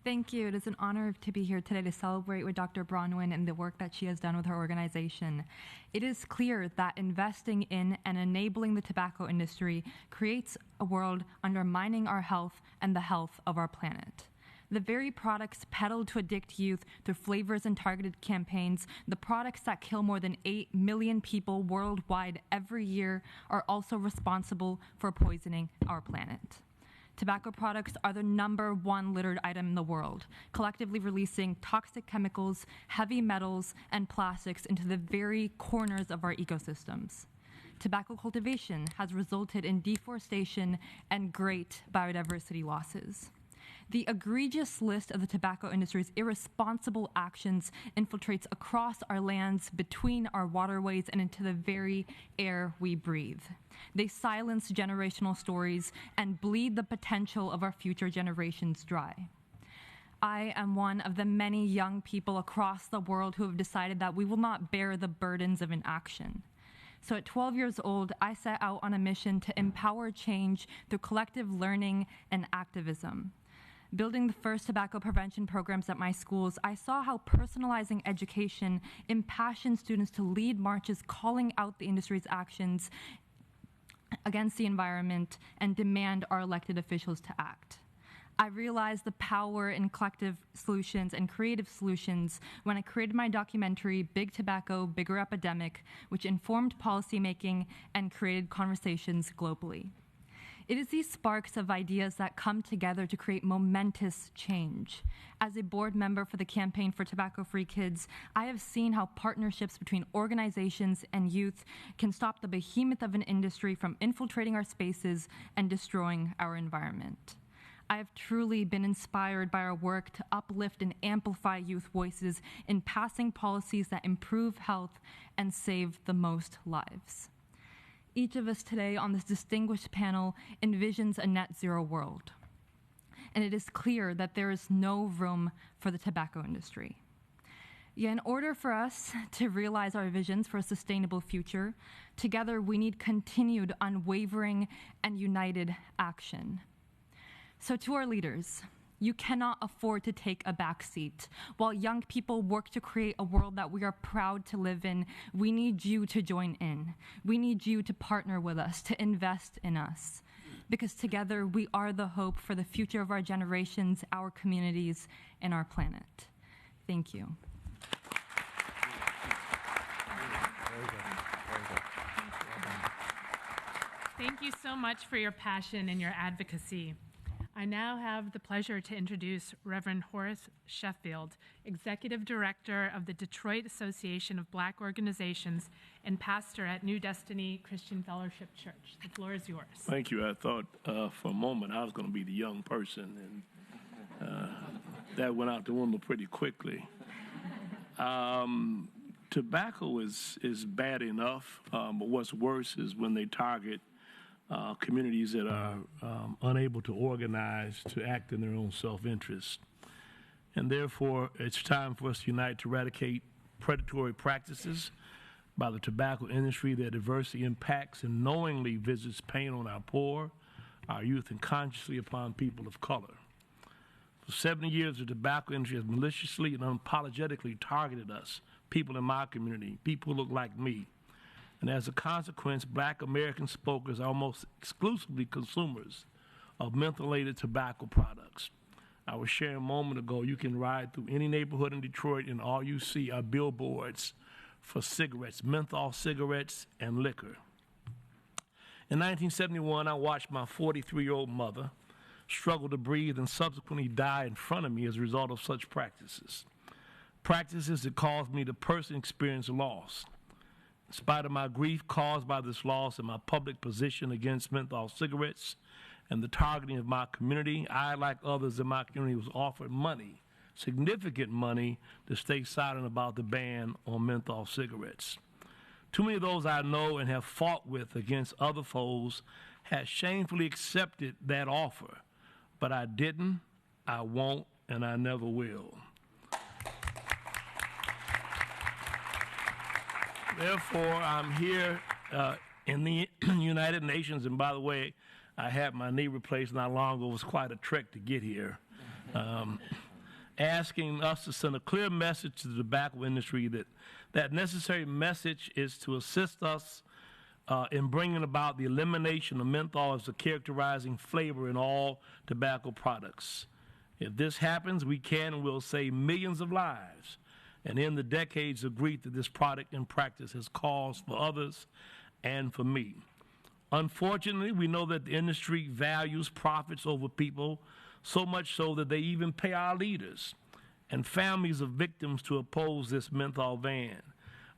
S12: Thank you. It is an honor to be here today to celebrate with Dr. Bronwyn and the work that she has done with her organization. It is clear that investing in and enabling the tobacco industry creates a world undermining our health and the health of our planet. The very products peddled to addict youth through flavors and targeted campaigns, the products that kill more than 8 million people worldwide every year, are also responsible for poisoning our planet. Tobacco products are the #1 littered item in the world, collectively releasing toxic chemicals, heavy metals, and plastics into the very corners of our ecosystems. Tobacco cultivation has resulted in deforestation and great biodiversity losses. The egregious list of the tobacco industry's irresponsible actions infiltrates across our lands, between our waterways, and into the very air we breathe. They silence generational stories and bleed the potential of our future generations dry. I am one of the many young people across the world who have decided that we will not bear the burdens of inaction. So at 12 years old, I set out on a mission to empower change through collective learning and activism. Building the first tobacco prevention programs at my schools, I saw how personalizing education impassioned students to lead marches calling out the industry's actions against the environment and demand our elected officials to act. I realized the power in collective solutions and creative solutions when I created my documentary, Big Tobacco, Bigger Epidemic, which informed policymaking and created conversations globally. It is these sparks of ideas that come together to create momentous change. As a board member for the Campaign for Tobacco-Free Kids, I have seen how partnerships between organizations and youth can stop the behemoth of an industry from infiltrating our spaces and destroying our environment. I have truly been inspired by our work to uplift and amplify youth voices in passing policies that improve health and save the most lives. Each of us today on this distinguished panel envisions a net zero world. And it is clear that there is no room for the tobacco industry. Yet in order for us to realize our visions for a sustainable future, together we need continued, unwavering, and united action. So to our leaders, you cannot afford to take a back seat. While young people work to create a world that we are proud to live in, we need you to join in. We need you to partner with us, to invest in us. Because together we are the hope for the future of our generations, our communities, and our planet. Thank you.
S10: Thank you so much for your passion and your advocacy. I now have the pleasure to introduce Reverend Horace Sheffield, Executive Director of the Detroit Association of Black Organizations and pastor at New Destiny Christian Fellowship Church. The floor is yours.
S13: Thank you. I thought for a moment I was going to be the young person, and that went out the window pretty quickly. Tobacco is bad enough, but what's worse is when they target communities that are unable to organize to act in their own self-interest. And therefore, it's time for us to unite to eradicate predatory practices by the tobacco industry that adversely impacts and knowingly visits pain on our poor, our youth, and consciously upon people of color. For 70 years, the tobacco industry has maliciously and unapologetically targeted us, people in my community, people who look like me. And as a consequence, Black American smokers are almost exclusively consumers of mentholated tobacco products. I was sharing a moment ago, you can ride through any neighborhood in Detroit and all you see are billboards for cigarettes, menthol cigarettes and liquor. In 1971, I watched my 43-year-old mother struggle to breathe and subsequently die in front of me as a result of such practices. Practices that caused me to personally experience loss. In spite of my grief caused by this loss and my public position against menthol cigarettes and the targeting of my community, I, like others in my community, was offered money, significant money, to stay silent about the ban on menthol cigarettes. Too many of those I know and have fought with against other foes had shamefully accepted that offer, but I didn't, I won't, and I never will. Therefore, I'm here in the United Nations, and by the way, I had my knee replaced not long ago. It was quite a trek to get here. Asking us to send a clear message to the tobacco industry that necessary message is to assist us in bringing about the elimination of menthol as a characterizing flavor in all tobacco products. If this happens, we can and will save millions of lives and end the decades of grief that this product and practice has caused for others and for me. Unfortunately, we know that the industry values profits over people, so much so that they even pay our leaders and families of victims to oppose this menthol ban.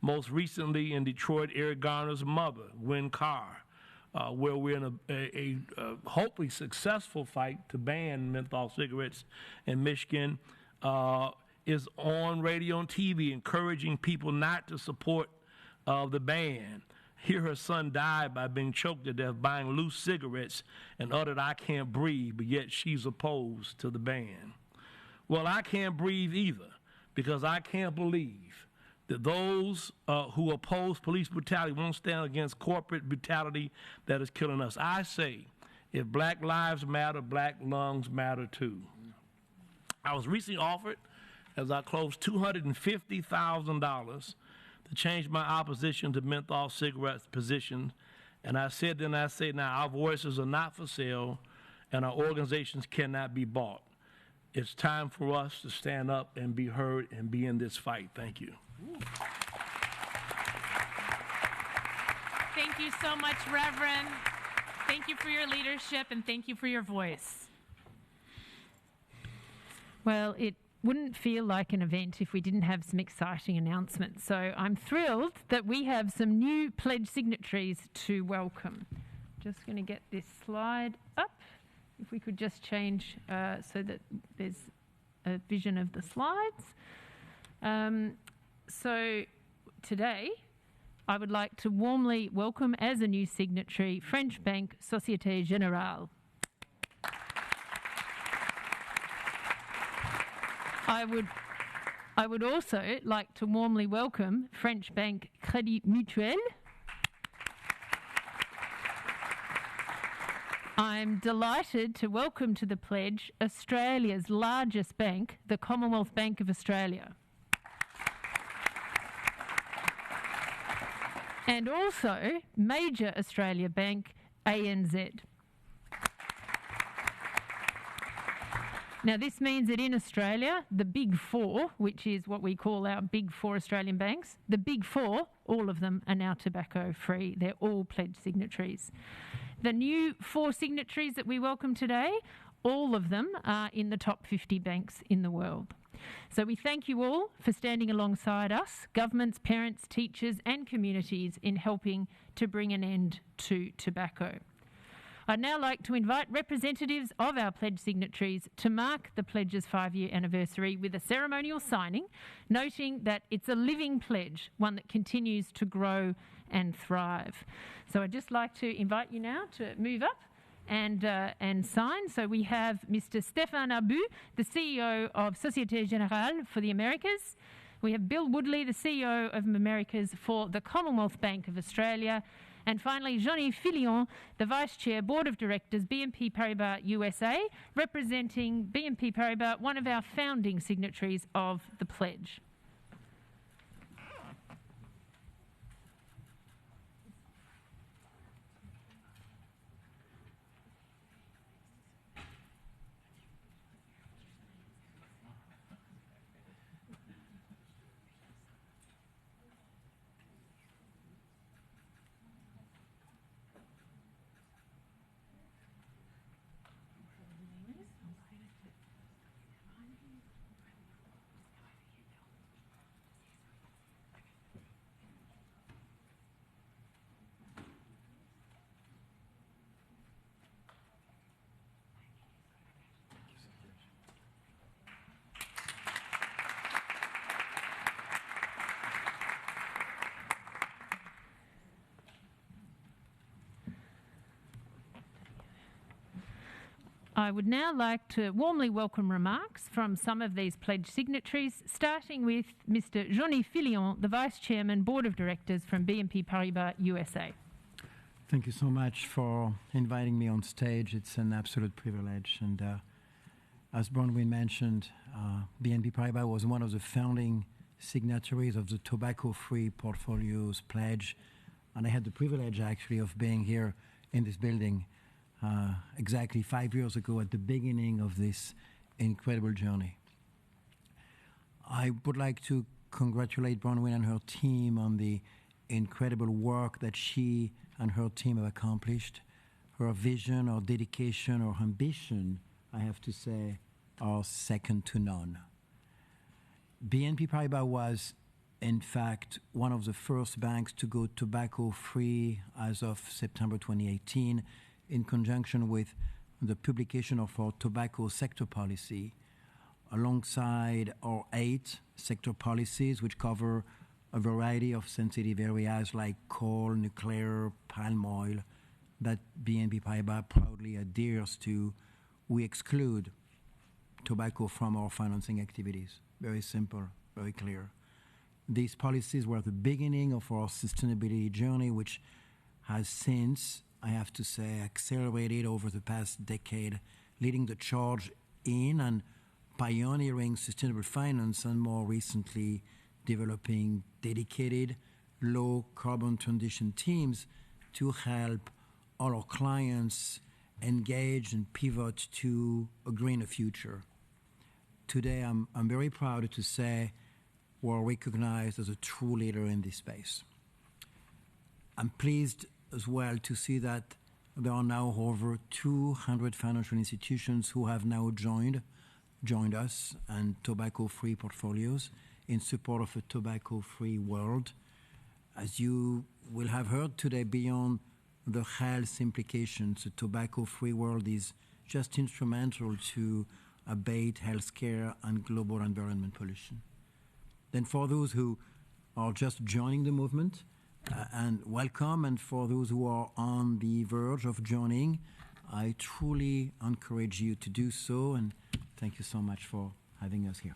S13: Most recently in Detroit, Eric Garner's mother, Gwen Carr, where we're in a hopefully successful fight to ban menthol cigarettes in Michigan, is on radio and TV encouraging people not to support the ban. Here her son died by being choked to death buying loose cigarettes and uttered, "I can't breathe," but yet she's opposed to the ban. Well, I can't breathe either, because I can't believe that those who oppose police brutality won't stand against corporate brutality that is killing us. I say, if Black lives matter, Black lungs matter too. I was recently offered, as I closed, $250,000 to change my opposition to menthol cigarettes position. And I said then, I say now, our voices are not for sale and our organizations cannot be bought. It's time for us to stand up and be heard and be in this fight. Thank you.
S10: Thank you so much, Reverend. Thank you for your leadership and thank you for your voice.
S3: Well, it wouldn't feel like an event if we didn't have some exciting announcements. So I'm thrilled that we have some new pledge signatories to welcome. Just going to get this slide up. If we could just change so that there's a vision of the slides. So today, I would like to warmly welcome as a new signatory French bank Société Générale. I would also like to warmly welcome French bank Crédit Mutuel. I'm delighted to welcome to the pledge Australia's largest bank, the Commonwealth Bank of Australia. And also major Australia bank ANZ. Now, this means that in Australia, the Big Four, which is what we call our Big Four Australian banks, the Big Four, all of them are now tobacco-free. They're all pledge signatories. The new 4 signatories that we welcome today, all of them are in the top 50 banks in the world. So we thank you all for standing alongside us, governments, parents, teachers and communities in helping to bring an end to tobacco. I'd now like to invite representatives of our pledge signatories to mark the pledge's 5-year anniversary with a ceremonial signing, noting that it's a living pledge, one that continues to grow and thrive. So I'd just like to invite you now to move up and sign. So we have Mr. Stéphane Abou, the CEO of Société Générale for the Americas. We have Bill Woodley, the CEO of Americas for the Commonwealth Bank of Australia. And finally, Johnny Fillion, the Vice Chair, Board of Directors, BNP Paribas USA, representing BNP Paribas, one of our founding signatories of the pledge. I would now like to warmly welcome remarks from some of these pledge signatories, starting with Mr. Johnny Fillion, the Vice Chairman, Board of Directors from BNP Paribas USA.
S14: Thank you so much for inviting me on stage. It's an absolute privilege. And as Bronwyn mentioned, BNP Paribas was one of the founding signatories of the Tobacco-Free Portfolios Pledge. And I had the privilege, actually, of being here in this building exactly 5 years ago at the beginning of this incredible journey. I would like to congratulate Bronwyn and her team on the incredible work that she and her team have accomplished. Her vision, her dedication, her ambition, I have to say, are second to none. BNP Paribas was, in fact, one of the first banks to go tobacco-free as of September 2018, in conjunction with the publication of our tobacco sector policy, alongside our 8 sector policies, which cover a variety of sensitive areas like coal, nuclear, palm oil, that BNP Paribas proudly adheres to. We exclude tobacco from our financing activities. Very simple, very clear. These policies were the beginning of our sustainability journey, which has since, I have to say, accelerated over the past decade, leading the charge in and pioneering sustainable finance, and more recently developing dedicated low carbon transition teams to help all our clients engage and pivot to a greener future. Today, I'm very proud to say we're recognized as a true leader in this space. I'm pleased as well to see that there are now over 200 financial institutions who have now joined us and tobacco-free portfolios in support of a tobacco-free world. As you will have heard today, beyond the health implications, the tobacco-free world is just instrumental to abate healthcare and global environment pollution. Then for those who are just joining the movement, and welcome, and for those who are on the verge of joining, I truly encourage you to do so, and thank you so much for having us here.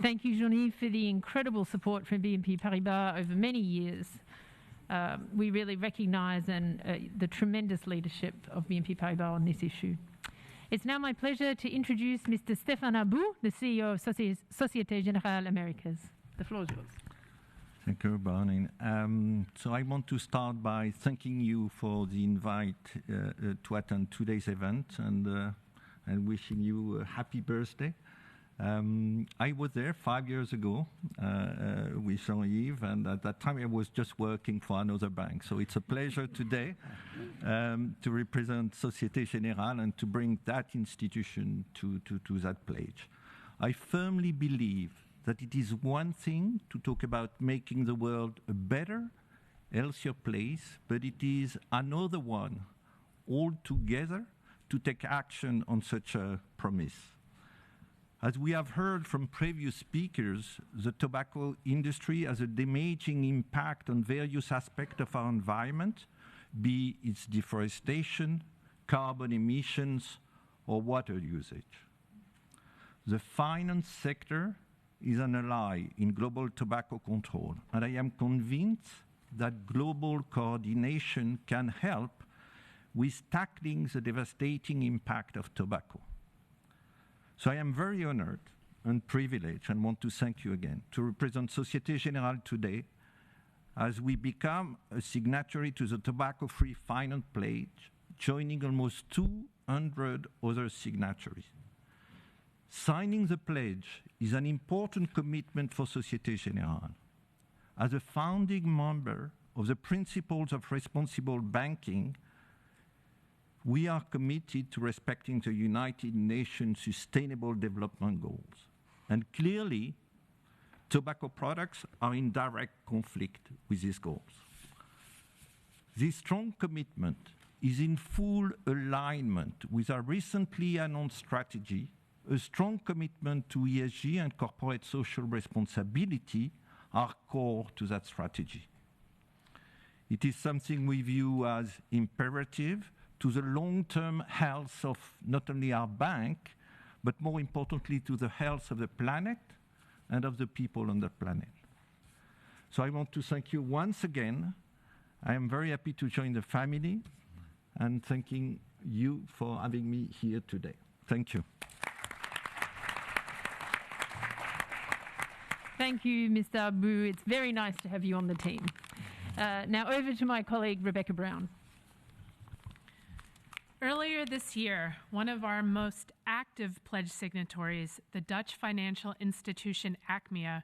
S3: Thank you, Jean-Yves, for the incredible support from BNP Paribas over many years. We really recognise the tremendous leadership of BNP Paribas on this issue. It's now my pleasure to introduce Mr. Stéphane Abou, the CEO of Société Générale Americas. The floor is yours.
S15: Thank you, Bronwyn. So I want to start by thanking you for the invite to attend today's event and wishing you a happy birthday. I was there 5 years ago with Jean-Yves, and at that time I was just working for another bank. So it's a pleasure today to represent Société Générale and to bring that institution to that pledge. I firmly believe that it is one thing to talk about making the world a better, healthier place, but it is another one all together to take action on such a promise. As we have heard from previous speakers, the tobacco industry has a damaging impact on various aspects of our environment, be it deforestation, carbon emissions, or water usage. The finance sector is an ally in global tobacco control, and I am convinced that global coordination can help with tackling the devastating impact of tobacco. So I am very honored and privileged, and want to thank you again, to represent Société Générale today as we become a signatory to the Tobacco-Free Finance Pledge, joining almost 200 other signatories. Signing the pledge is an important commitment for Société Générale. As a founding member of the Principles of Responsible Banking, we are committed to respecting the United Nations Sustainable Development Goals. And clearly, tobacco products are in direct conflict with these goals. This strong commitment is in full alignment with our recently announced strategy. A strong commitment to ESG and corporate social responsibility are core to that strategy. It is something we view as imperative to the long-term health of not only our bank, but more importantly to the health of the planet and of the people on the planet. So I want to thank you once again. I am very happy to join the family, and thanking you for having me here today. Thank you.
S3: Thank you, Mr. Abou. It's very nice to have you on the team. Now over to my colleague, Rebecca Brown.
S10: Earlier this year, one of our most active pledge signatories, the Dutch financial institution Achmea,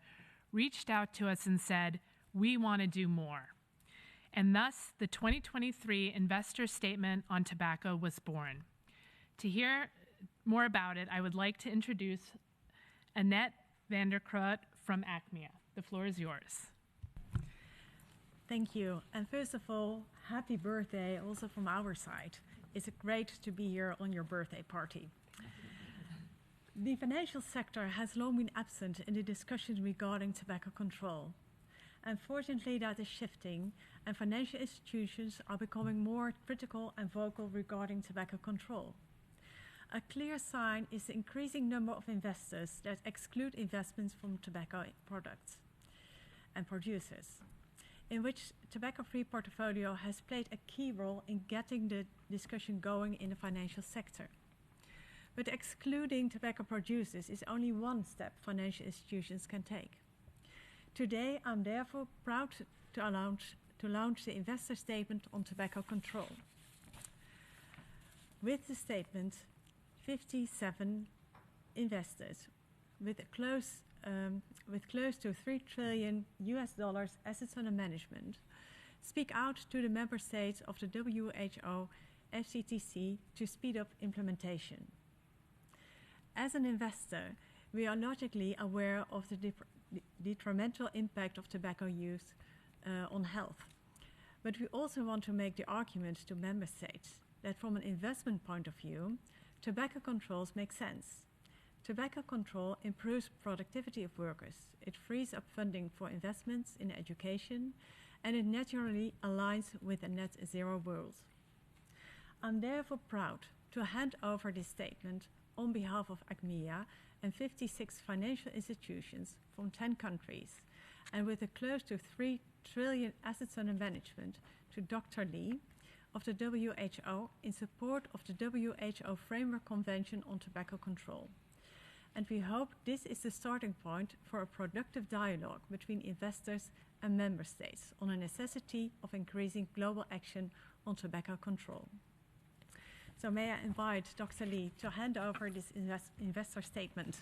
S10: reached out to us and said, "We want to do more." And thus, the 2023 Investor Statement on Tobacco was born. To hear more about it, I would like to introduce Annette van der Kroot from Achmea. The floor is yours.
S16: Thank you. And first of all, happy birthday also from our side. It's great to be here on your birthday party. The financial sector has long been absent in the discussions regarding tobacco control. Unfortunately, that is shifting, and financial institutions are becoming more critical and vocal regarding tobacco control. A clear sign is the increasing number of investors that exclude investments from tobacco products and producers, in which tobacco-free portfolio has played a key role in getting the discussion going in the financial sector. But excluding tobacco producers is only one step financial institutions can take. Today, I'm therefore proud to launch the Investor Statement on Tobacco Control. With the statement, 57 investors with close to $3 trillion assets under management speak out to the member states of the WHO FCTC to speed up implementation. As an investor, we are logically aware of the detrimental impact of tobacco use on health. But we also want to make the argument to member states that from an investment point of view, tobacco controls make sense. Tobacco control improves productivity of workers. It frees up funding for investments in education, and it naturally aligns with a net zero world. I'm therefore proud to hand over this statement on behalf of Achmea and 56 financial institutions from 10 countries, and with a close to $3 trillion assets under management, to Dr. Lee of the WHO in support of the WHO Framework Convention on Tobacco Control. And we hope this is the starting point for a productive dialogue between investors and member states on the necessity of increasing global action on tobacco control. So may I invite Dr. Lee to hand over this investor statement.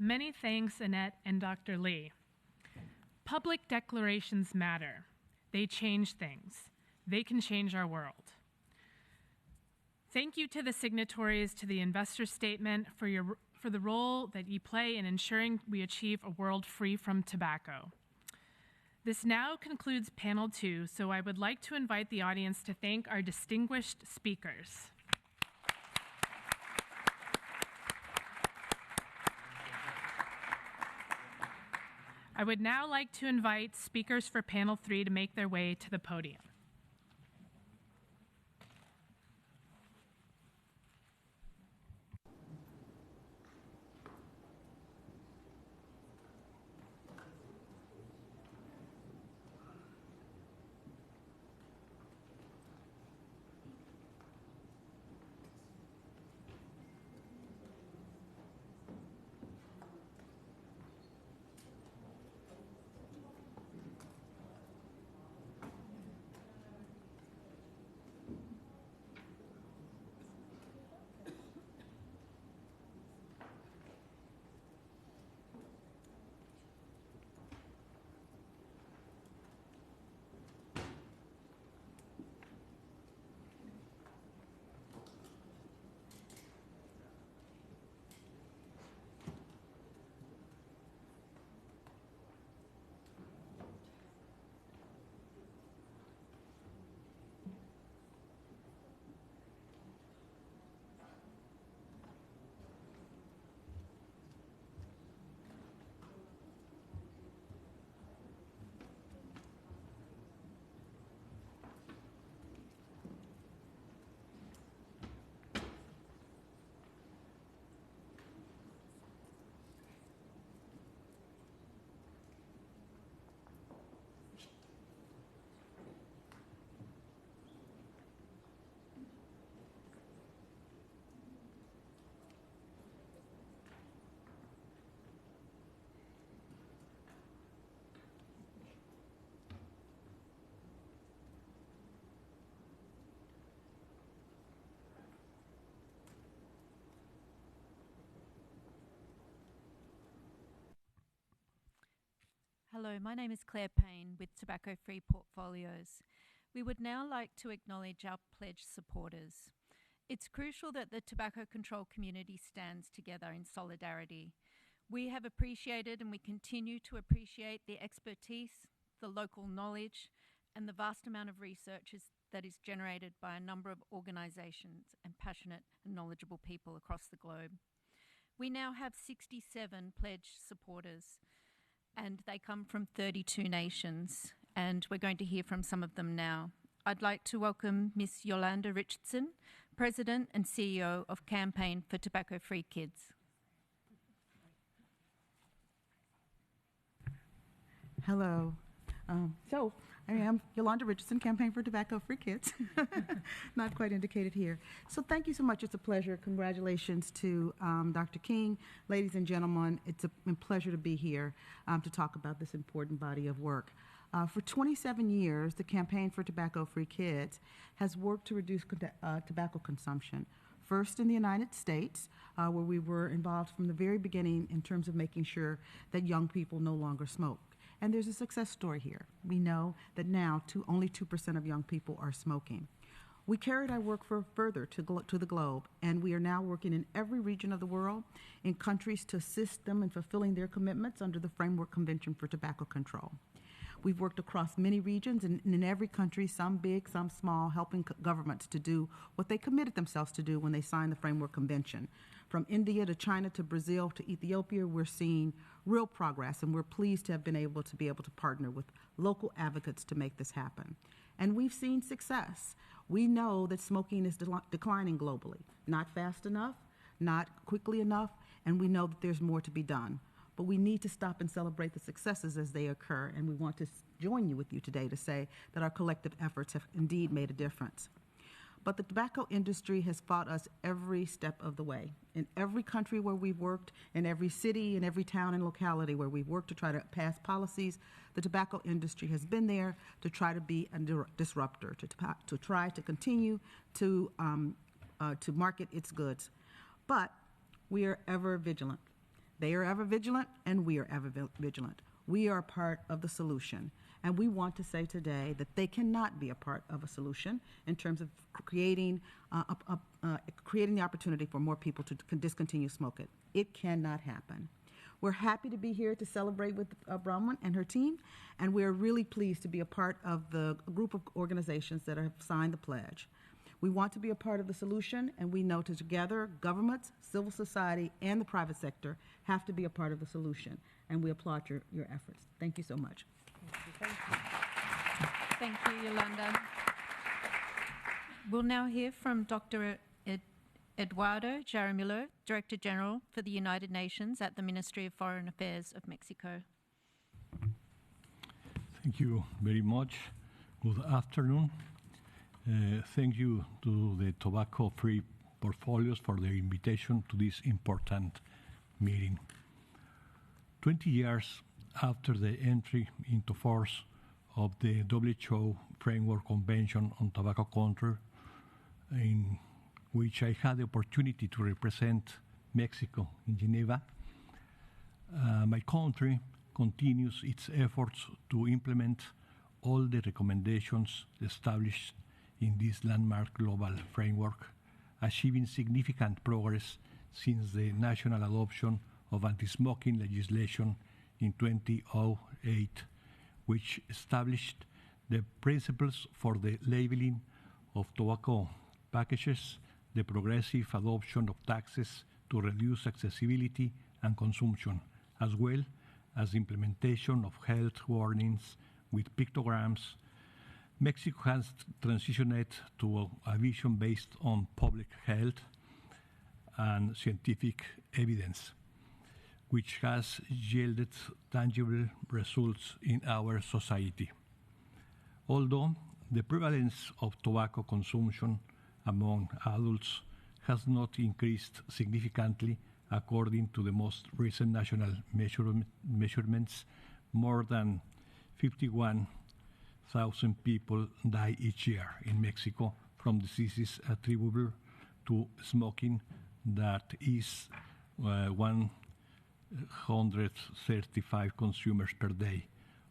S10: Many thanks, Annette and Dr. Lee. Public declarations matter. They change things. They can change our world. Thank you to the signatories to the investor statement for the role that you play in ensuring we achieve a world free from tobacco. This now concludes panel 2, so I would like to invite the audience to thank our distinguished speakers. I would now like to invite speakers for panel 3 to make their way to the podium.
S17: Hello, my name is Claire Payne with Tobacco Free Portfolios. We would now like to acknowledge our pledge supporters. It's crucial that the tobacco control community stands together in solidarity. We have appreciated and we continue to appreciate the expertise, the local knowledge, and the vast amount of research that is generated by a number of organisations and passionate and knowledgeable people across the globe. We now have 67 pledge supporters, and they come from 32 nations, and we're going to hear from some of them now. I'd like to welcome Ms. Yolanda Richardson, President and CEO of Campaign for Tobacco-Free Kids.
S18: Hello. I am Yolanda Richardson, Campaign for Tobacco-Free Kids. Not quite indicated here. So thank you so much. It's a pleasure. Congratulations to Dr. King. Ladies and gentlemen, it's a pleasure to be here to talk about this important body of work. For 27 years, the Campaign for Tobacco-Free Kids has worked to reduce tobacco consumption. First in the United States, where we were involved from the very beginning in terms of making sure that young people no longer smoke. And there's a success story here. We know that now only 2% of young people are smoking. We carried our work further to the globe, and we are now working in every region of the world in countries to assist them in fulfilling their commitments under the Framework Convention for Tobacco Control. We've worked across many regions and in every country, some big, some small, helping governments to do what they committed themselves to do when they signed the Framework Convention. From India to China to Brazil to Ethiopia, we're seeing real progress, and we're pleased to have been able to partner with local advocates to make this happen. And we've seen success. We know that smoking is declining globally, not fast enough, not quickly enough, and we know that there's more to be done. But we need to stop and celebrate the successes as they occur, and we want to join with you today to say that our collective efforts have indeed made a difference. But the tobacco industry has fought us every step of the way. In every country where we've worked, in every city, in every town and locality where we've worked to try to pass policies, the tobacco industry has been there to try to be a disruptor, to try to continue to market its goods. But we are ever vigilant. They are ever vigilant, and we are ever vigilant. We are part of the solution. And we want to say today that they cannot be a part of a solution in terms of creating the opportunity for more people to discontinue smoking. It cannot happen. We're happy to be here to celebrate with Bronwyn and her team, and we're really pleased to be a part of the group of organizations that have signed the pledge. We want to be a part of the solution, and we know together governments, civil society, and the private sector have to be a part of the solution, and we applaud your efforts. Thank you so much.
S17: Thank you, Yolanda. We'll now hear from Dr. Eduardo Jaramillo, Director General for the United Nations at the Ministry of Foreign Affairs of Mexico.
S13: Thank you very much. Good afternoon. Thank you to the Tobacco-Free Portfolios for their invitation to this important meeting. 20 years after the entry into force of the WHO Framework Convention on Tobacco Control, in which I had the opportunity to represent Mexico in Geneva, my country continues its efforts to implement all the recommendations established in this landmark global framework, achieving significant progress since the national adoption of anti-smoking legislation in 2008, which established the principles for the labeling of tobacco packages, the progressive adoption of taxes to reduce accessibility and consumption, as well as implementation of health warnings with pictograms. Mexico has transitioned to a vision based on public health and scientific evidence, which has yielded tangible results in our society. Although the prevalence of tobacco consumption among adults has not increased significantly according to the most recent national measurements, more than 51,000 people die each year in Mexico from diseases attributable to smoking, that is 135 consumers per day,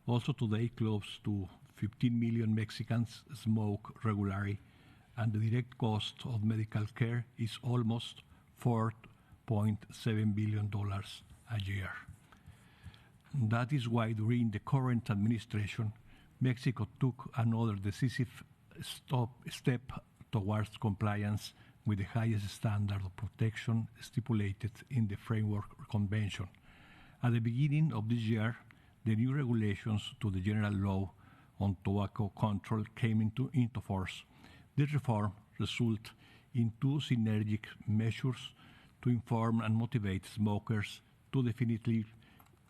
S13: Also today, close to 15 million Mexicans smoke regularly, and the direct cost of medical care is almost $4.7 billion a year. That is why during the current administration, Mexico took another decisive step towards compliance with the highest standard of protection stipulated in the Framework Convention. At the beginning of this year, the new regulations to the General Law on Tobacco Control came into force. This reform resulted in two synergic measures to inform and motivate smokers to definitively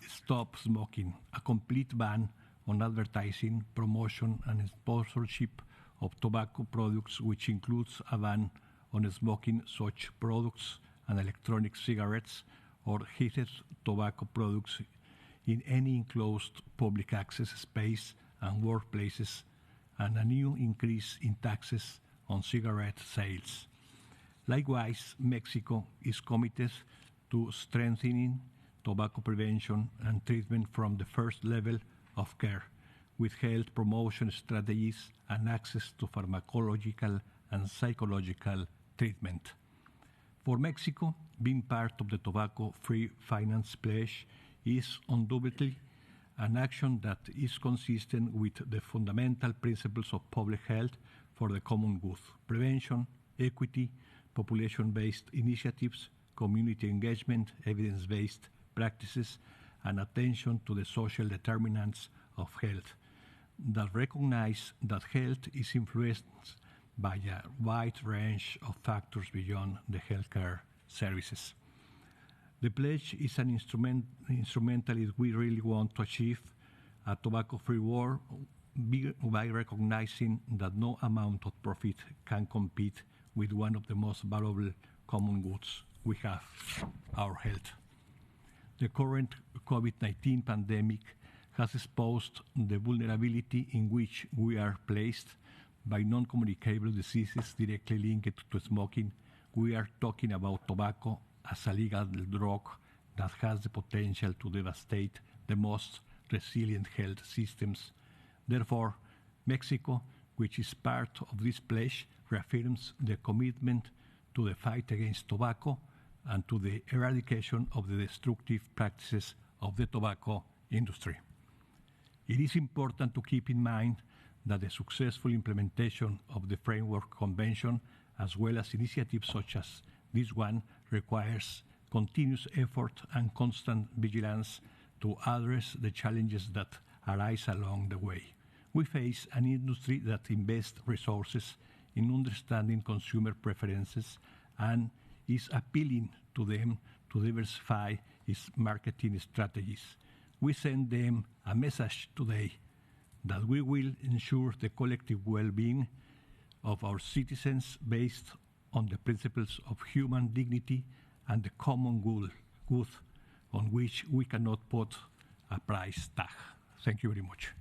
S13: stop smoking: a complete ban on advertising, promotion, and sponsorship of tobacco products, which includes a ban on smoking such products and electronic cigarettes or heated tobacco products in any enclosed public access space and workplaces, and a new increase in taxes on cigarette sales. Likewise, Mexico is committed to strengthening tobacco prevention and treatment from the first level of care, with health promotion strategies and access to pharmacological and psychological treatment. For Mexico, being part of the Tobacco-Free Finance Pledge is undoubtedly an action that is consistent with the fundamental principles of public health for the common good: prevention, equity, population-based initiatives, community engagement, evidence-based practices, and attention to the social determinants of health that recognize that health is influenced by a wide range of factors beyond the healthcare services. The pledge is an instrumental if we really want to achieve a tobacco-free world by recognizing that no amount of profit can compete with one of the most valuable common goods we have, our health. The current COVID-19 pandemic has exposed the vulnerability in which we are placed by non-communicable diseases directly linked to smoking. We are talking about tobacco as a legal drug that has the potential to devastate the most resilient health systems. Therefore, Mexico, which is part of this pledge, reaffirms the commitment to the fight against tobacco and to the eradication of the destructive practices of the tobacco industry. It is important to keep in mind that the successful implementation of the Framework Convention, as well as initiatives such as this one, requires continuous effort and constant vigilance to address the challenges that arise along the way. We face an industry that invests resources in understanding consumer preferences and is appealing to them to diversify its marketing strategies. We send them a message today that we will ensure the collective well-being of our citizens based on the principles of human dignity and the common good on which we cannot put a price tag. Thank you very much.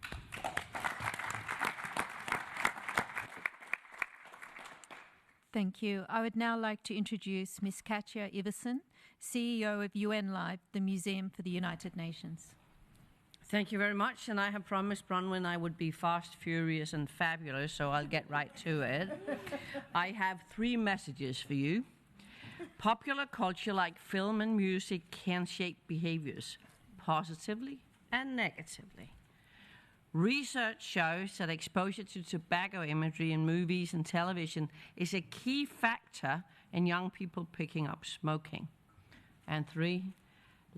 S17: Thank you. I would now like to introduce Ms. Katja Iversen, CEO of UN Live, the Museum for the United Nations.
S19: Thank you very much, and I have promised Bronwyn I would be fast, furious, and fabulous, so I'll get right to it. I have 3 messages for you. Popular culture, like film and music, can shape behaviors positively and negatively. Research shows that exposure to tobacco imagery in movies and television is a key factor in young people picking up smoking. And 3,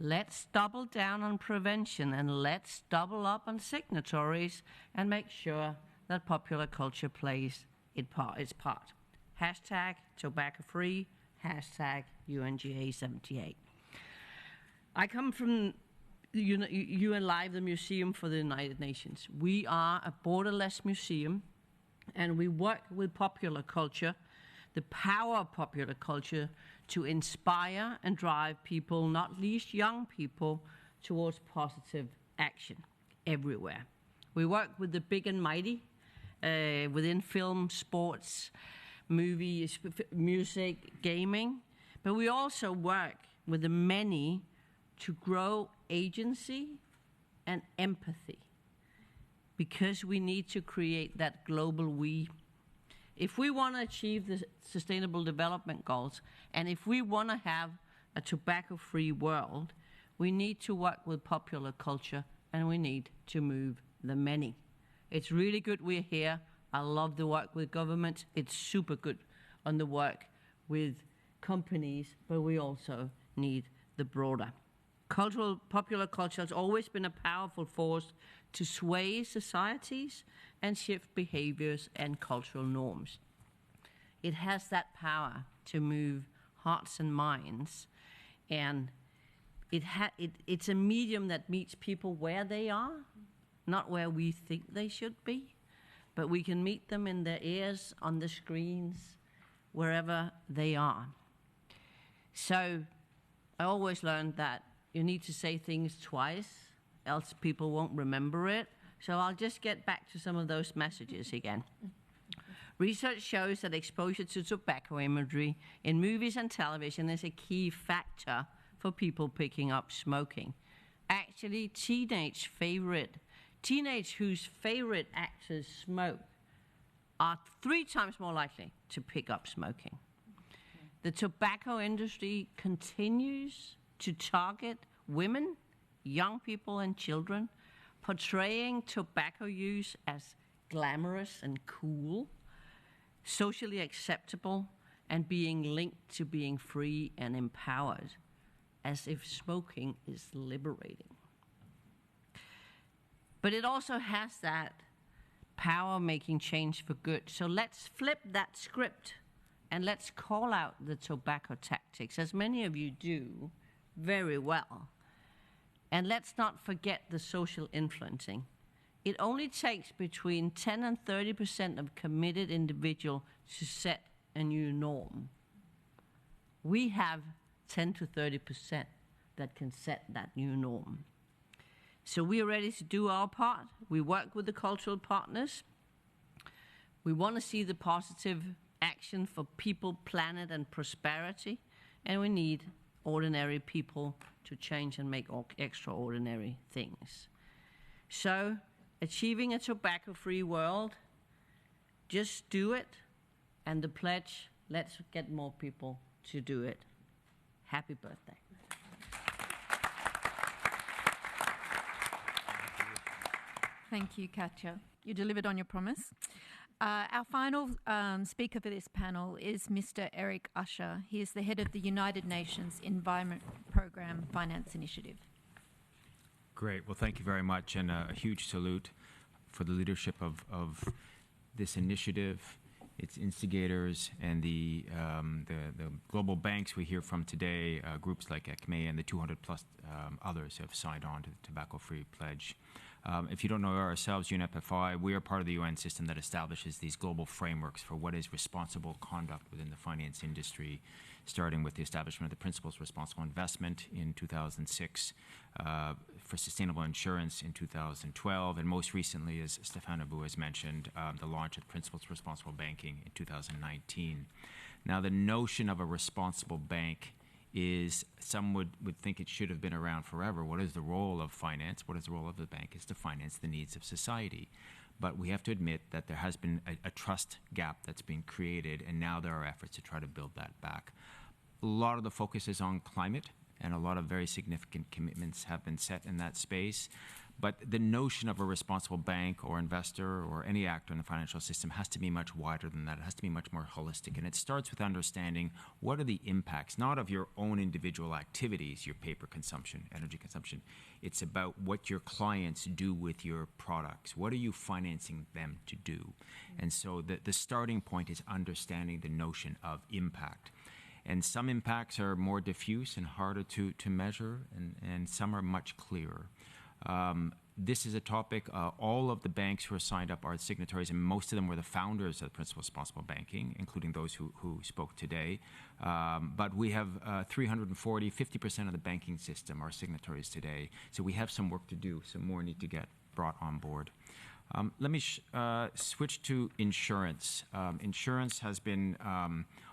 S19: let's double down on prevention and let's double up on signatories and make sure that popular culture plays its part. Hashtag tobacco free, hashtag UNGA 78. I come from UN Live, the Museum for the United Nations. We are a borderless museum, and we work with popular culture, the power of popular culture, to inspire and drive people, not least young people, towards positive action everywhere. We work with the big and mighty within film, sports, movies, music, gaming, but we also work with the many to grow agency and empathy. because we need to create that global we. If we want to achieve the Sustainable Development Goals, and if we want to have a tobacco-free world, we need to work with popular culture, and we need to move the many. It's really good we're here. I love the work with government. It's super good on the work with companies, but we also need the broader. Popular culture has always been a powerful force to sway societies and shift behaviors and cultural norms. It has that power to move hearts and minds, and it's a medium that meets people where they are, not where we think they should be, but we can meet them in their ears, on the screens, wherever they are. So I always learned that you need to say things twice, else people won't remember it. So I'll just get back to some of those messages again. Research shows that exposure to tobacco imagery in movies and television is a key factor for people picking up smoking. Actually, teenage whose favorite actors smoke are 3 times more likely to pick up smoking. The tobacco industry continues to target women, young people, and children, portraying tobacco use as glamorous and cool, socially acceptable, and being linked to being free and empowered, as if smoking is liberating. But it also has that power making change for good. So let's flip that script and let's call out the tobacco tactics, as many of you do very well. And let's not forget the social influencing. It only takes between 10 and 30% of committed individuals to set a new norm. We have 10 to 30% that can set that new norm. So we are ready to do our part. We work with the cultural partners. We want to see the positive action for people, planet, and prosperity. And we need ordinary people to change and make extraordinary things. So, achieving a tobacco-free world, just do it. And the pledge, let's get more people to do it. Happy birthday.
S17: Thank you, Katja. You delivered on your promise. Our final speaker for this panel is Mr. Eric Usher. He is the head of the United Nations Environment Programme Finance Initiative.
S20: Great. Well, thank you very much, and a huge salute for the leadership of this initiative, its instigators, and the global banks we hear from today, groups like ECME and the 200 plus others who have signed on to the Tobacco-Free Pledge. If you don't know ourselves, UNEP-FI, we are part of the UN system that establishes these global frameworks for what is responsible conduct within the finance industry, starting with the establishment of the Principles of Responsible Investment in 2006, for sustainable insurance in 2012, and most recently, as Stéphane Abou has mentioned, the launch of the Principles of Responsible Banking in 2019. Now, the notion of a responsible bank is, some would think it should have been around forever. What is the role of finance? What is the role of the bank? Is to finance the needs of society. But we have to admit that there has been a trust gap that's been created, and now there are efforts to try to build that back. A lot of the focus is on climate, and a lot of very significant commitments have been set in that space. But the notion of a responsible bank or investor or any actor in the financial system has to be much wider than that. It has to be much more holistic. And it starts with understanding what are the impacts, not of your own individual activities, your paper consumption, energy consumption. It's about what your clients do with your products. What are you financing them to do? And so the starting point is understanding the notion of impact. And some impacts are more diffuse and harder to measure, and some are much clearer. This is a topic, all of the banks who are signed up are signatories, and most of them were the founders of the Principles of Responsible Banking, including those who spoke today. But we have 340, 50% of the banking system are signatories today. So we have some work to do, some more need to get brought on board. Let me switch to insurance. Insurance has been,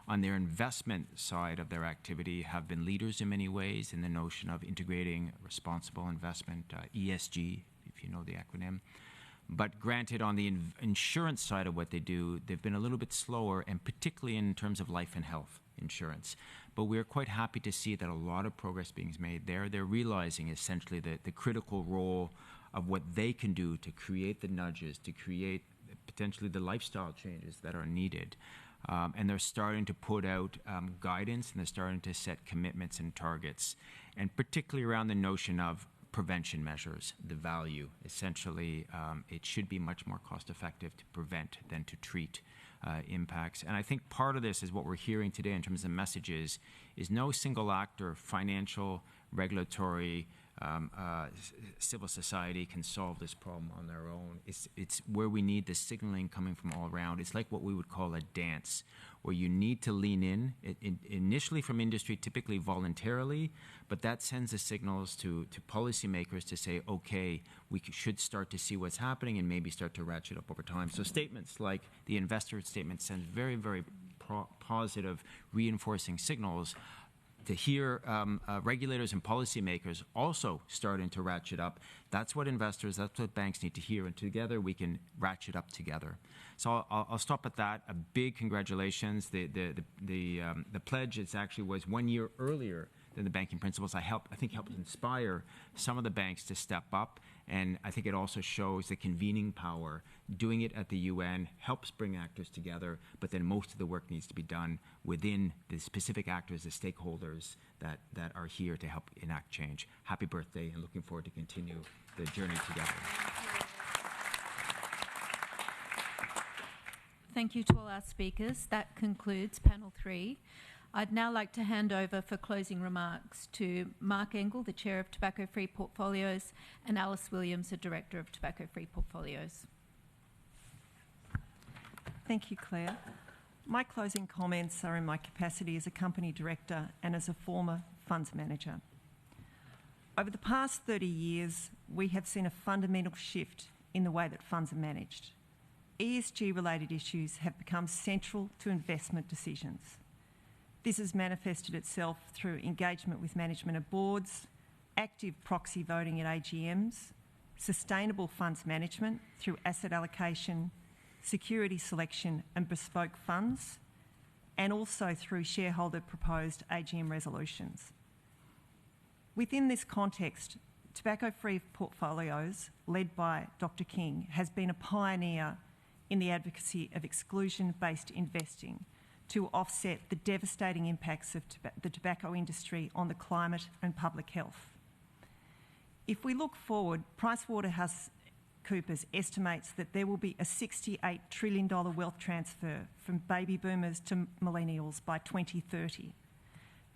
S20: on their investment side of their activity, have been leaders in many ways in the notion of integrating responsible investment, ESG, if you know the acronym. But granted, on the insurance side of what they do, they've been a little bit slower, and particularly in terms of life and health insurance. But we're quite happy to see that a lot of progress being made there. They're realizing essentially the critical role of what they can do to create the nudges, to create potentially the lifestyle changes that are needed. And they're starting to put out guidance, and they're starting to set commitments and targets, and particularly around the notion of prevention measures, the value. Essentially, it should be much more cost effective to prevent than to treat impacts. And I think part of this is what we're hearing today in terms of messages is no single actor, financial, regulatory, civil society can solve this problem on their own. It's where we need the signaling coming from all around. It's like what we would call a dance, where you need to lean in, initially from industry, typically voluntarily, but that sends the signals to policymakers to say, okay, we should start to see what's happening and maybe start to ratchet up over time. So statements like the investor statement send very, very positive reinforcing signals. To hear regulators and policymakers also starting to ratchet up, that's what investors, that's what banks need to hear, and together we can ratchet up together. So I'll stop at that. A big congratulations. The pledge was 1 year earlier than the banking principles. I think helped inspire some of the banks to step up, and I think it also shows the convening power. Doing it at the UN helps bring actors together, but then most of the work needs to be done within the specific actors, the stakeholders that are here to help enact change. Happy birthday, and looking forward to continue the journey together.
S17: Thank you to all our speakers. That concludes panel 3. I'd now like to hand over for closing remarks to Mark Engel, the Chair of Tobacco Free Portfolios, and Alice Williams, the Director of Tobacco Free Portfolios.
S21: Thank you, Claire. My closing comments are in my capacity as a company director and as a former funds manager. Over the past 30 years, we have seen a fundamental shift in the way that funds are managed. ESG-related issues have become central to investment decisions. This has manifested itself through engagement with management of boards, active proxy voting at AGMs, sustainable funds management through asset allocation, security selection and bespoke funds, and also through shareholder-proposed AGM resolutions. Within this context, Tobacco-Free Portfolios, led by Dr. King, has been a pioneer in the advocacy of exclusion-based investing to offset the devastating impacts of the tobacco industry on the climate and public health. If we look forward, PricewaterhouseCoopers estimates that there will be a $68 trillion wealth transfer from baby boomers to millennials by 2030.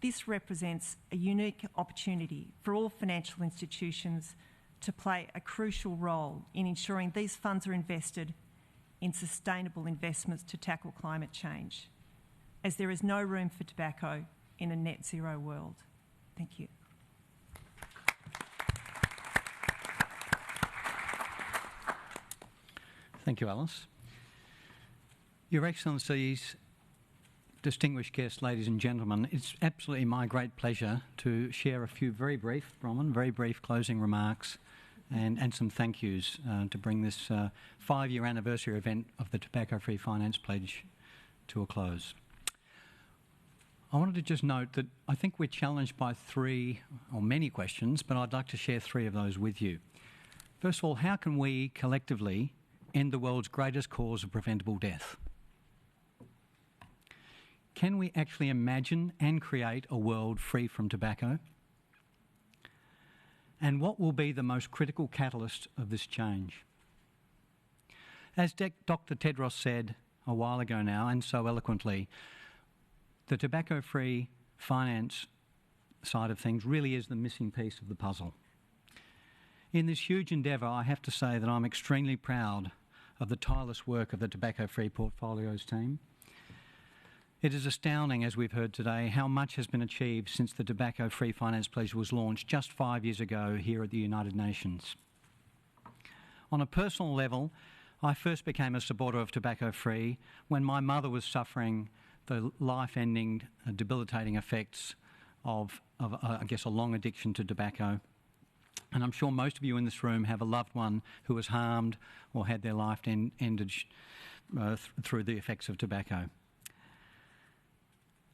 S21: This represents a unique opportunity for all financial institutions to play a crucial role in ensuring these funds are invested in sustainable investments to tackle climate change, as there is no room for tobacco in a net zero world. Thank you.
S14: Thank you, Alice. Your Excellencies, distinguished guests, ladies and gentlemen, it's absolutely my great pleasure to share a few very brief closing remarks and some thank yous to bring this 5-year anniversary event of the Tobacco Free Finance Pledge to a close. I wanted to just note that I think we're challenged by many questions, but I'd like to share 3 of those with you. First of all, how can we collectively end the world's greatest cause of preventable death? Can we actually imagine and create a world free from tobacco? And what will be the most critical catalyst of this change? As Dr. Tedros said a while ago now, and so eloquently, the tobacco-free finance side of things really is the missing piece of the puzzle. In this huge endeavour, I have to say that I'm extremely proud of the tireless work of the Tobacco-Free Portfolios team. It is astounding, as we've heard today, how much has been achieved since the Tobacco-Free Finance Pledge was launched just 5 years ago here at the United Nations. On a personal level, I first became a supporter of tobacco-free when my mother was suffering the life-ending, debilitating effects of I guess, a long addiction to tobacco.
S1: And I'm sure most of you in this room have a loved one who was harmed or had their life ended through the effects of tobacco.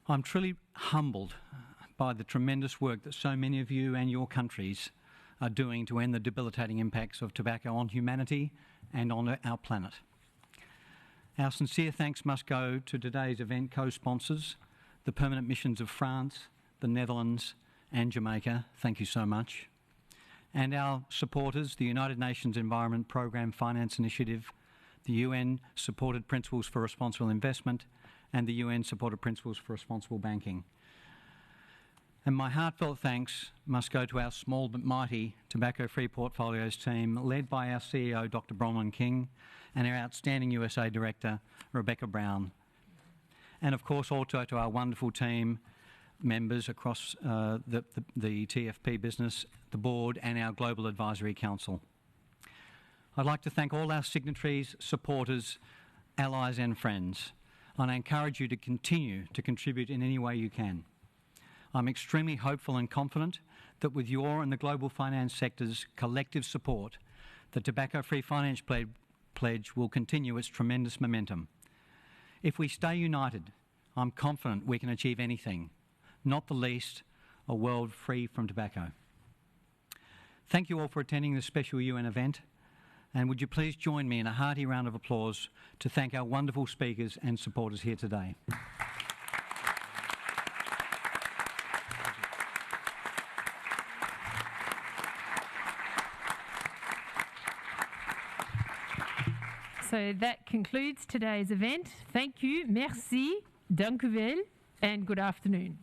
S1: I'm truly humbled by the tremendous work that so many of you and your countries are doing to end the debilitating impacts of tobacco on humanity and on our planet. Our sincere thanks must go to today's event co-sponsors, the permanent missions of France, the Netherlands and Jamaica. Thank you so much. And our supporters, the United Nations Environment Programme Finance Initiative, the UN-supported Principles for Responsible Investment, and the UN-supported Principles for Responsible Banking. And my heartfelt thanks must go to our small but mighty tobacco-free portfolios team, led by our CEO, Dr. Bronwyn King, and our outstanding USA Director, Rebecca Brown. And of course also to our wonderful team members across the TFP business, the board and our Global Advisory Council. I'd like to thank all our signatories, supporters, allies and friends, and I encourage you to continue to contribute in any way you can. I'm extremely hopeful and confident that with your and the global finance sector's collective support, the Tobacco-Free Finance Pledge will continue its tremendous momentum. If we stay united, I'm confident we can achieve anything, not the least a world free from tobacco. Thank you all for attending this special UN event, and would you please join me in a hearty round of applause to thank our wonderful speakers and supporters here today.
S3: So that concludes today's event. Thank you, merci, dank u wel, and good afternoon.